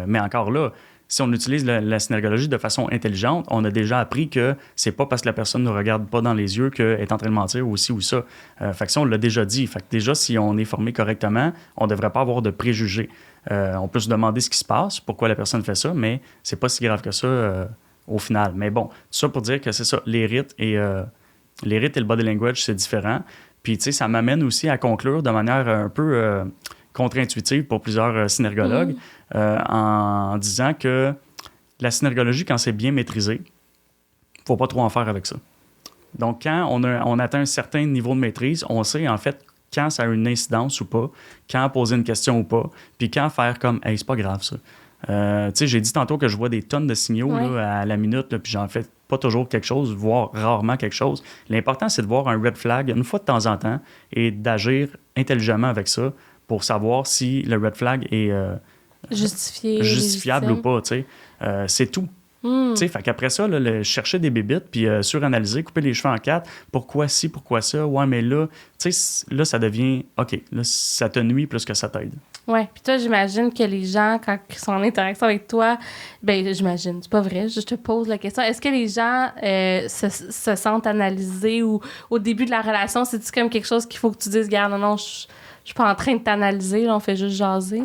A: Mais encore là, si on utilise la synergologie de façon intelligente, on a déjà appris que c'est pas parce que la personne ne regarde pas dans les yeux qu'elle est en train de mentir ou ci ou ça. Fait que ça, on l'a déjà dit. Fait que déjà, si on est formé correctement, on ne devrait pas avoir de préjugés. On peut se demander ce qui se passe, pourquoi la personne fait ça, mais c'est pas si grave que ça au final. Mais bon, tout ça pour dire que c'est ça, les rites et le body language, c'est différent. Puis, tu sais, ça m'amène aussi à conclure de manière un peu contre-intuitive pour plusieurs synergologues en disant que la synergologie, quand c'est bien maîtrisé, il ne faut pas trop en faire avec ça. Donc, quand on atteint un certain niveau de maîtrise, on sait en fait quand ça a une incidence ou pas, quand poser une question ou pas, puis quand faire comme « Hey, c'est pas grave ça ». Tu sais, j'ai dit tantôt que je vois des tonnes de signaux là, à la minute, là, puis j'en fais pas toujours quelque chose, voire rarement quelque chose. L'important, c'est de voir un red flag une fois de temps en temps et d'agir intelligemment avec ça pour savoir si le red flag est justifiable ou pas. C'est tout. Fait qu'après ça, là, chercher des bébites, puis suranalyser, couper les cheveux en quatre. Pourquoi ci, pourquoi ça? Ouais, mais là, là, ça devient OK. Là, ça te nuit plus que ça t'aide.
B: Oui. Puis toi, j'imagine que les gens, quand ils sont en interaction avec toi, ben j'imagine, c'est pas vrai, je te pose la question. Est-ce que les gens se sentent analysés ou au début de la relation, c'est-tu comme quelque chose qu'il faut que tu dises, regarde, non, je suis pas en train de t'analyser, là, on fait juste jaser?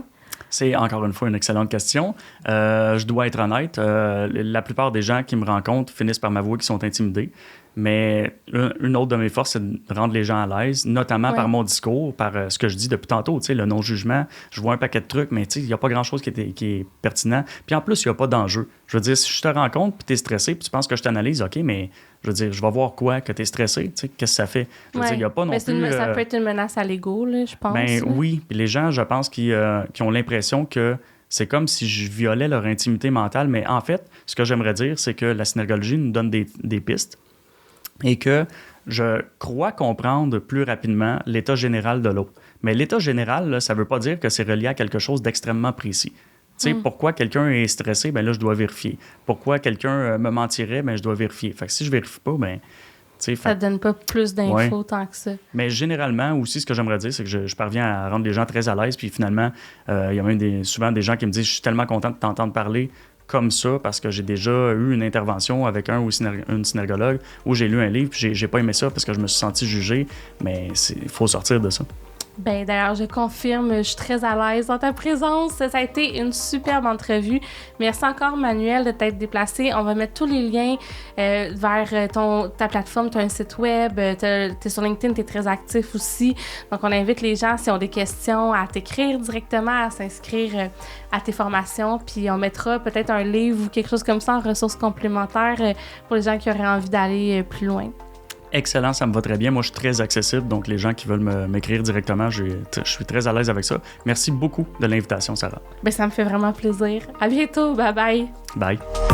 A: C'est encore une fois une excellente question. Je dois être honnête. La plupart des gens qui me rencontrent finissent par m'avouer qu'ils sont intimidés. Mais une autre de mes forces, c'est de rendre les gens à l'aise, notamment par mon discours, par ce que je dis depuis tantôt, tu sais, le non-jugement. Je vois un paquet de trucs, mais tu sais, il n'y a pas grand-chose qui est pertinent. Puis en plus, il n'y a pas d'enjeu. Je veux dire, si je te rencontre, puis tu es stressé, puis tu penses que je t'analyse, OK, mais je veux dire, je vais voir quoi, que tu es stressé, tu sais, qu'est-ce que ça fait? Je veux dire, il n'y a pas non plus...
B: Ça peut être une menace à l'ego, là, je pense.
A: Ben oui, puis les gens, je pense, qui ont l'impression que c'est comme si je violais leur intimité mentale, mais en fait, ce que j'aimerais dire, c'est que la synergologie nous donne des pistes et que je crois comprendre plus rapidement l'état général de l'autre. Mais l'état général, là, ça ne veut pas dire que c'est relié à quelque chose d'extrêmement précis. Tu sais, pourquoi quelqu'un est stressé, ben là, je dois vérifier. Pourquoi quelqu'un me mentirait, ben je dois vérifier. Fait que si je vérifie pas, ben... Ça
B: ne donne pas plus d'infos tant que ça.
A: Mais généralement, aussi, ce que j'aimerais dire, c'est que je parviens à rendre les gens très à l'aise. Puis finalement, il y a même souvent des gens qui me disent « Je suis tellement content de t'entendre parler comme ça parce que j'ai déjà eu une intervention avec un ou une synergologue où j'ai lu un livre puis j'ai pas aimé ça parce que je me suis senti jugé. » Mais il faut sortir de ça.
B: Ben d'ailleurs, je confirme, je suis très à l'aise dans ta présence. Ça a été une superbe entrevue. Merci encore, Manuel, de t'être déplacé. On va mettre tous les liens vers ta plateforme. Tu as un site web, tu es sur LinkedIn, tu es très actif aussi. Donc, on invite les gens, si ont des questions, à t'écrire directement, à s'inscrire à tes formations. Puis, on mettra peut-être un livre ou quelque chose comme ça en ressources complémentaires pour les gens qui auraient envie d'aller plus loin.
A: Excellent, ça me va très bien. Moi, je suis très accessible, donc les gens qui veulent m'écrire directement, je suis très à l'aise avec ça. Merci beaucoup de l'invitation, Sarah.
B: Ben, ça me fait vraiment plaisir. À bientôt. Bye bye.
A: Bye.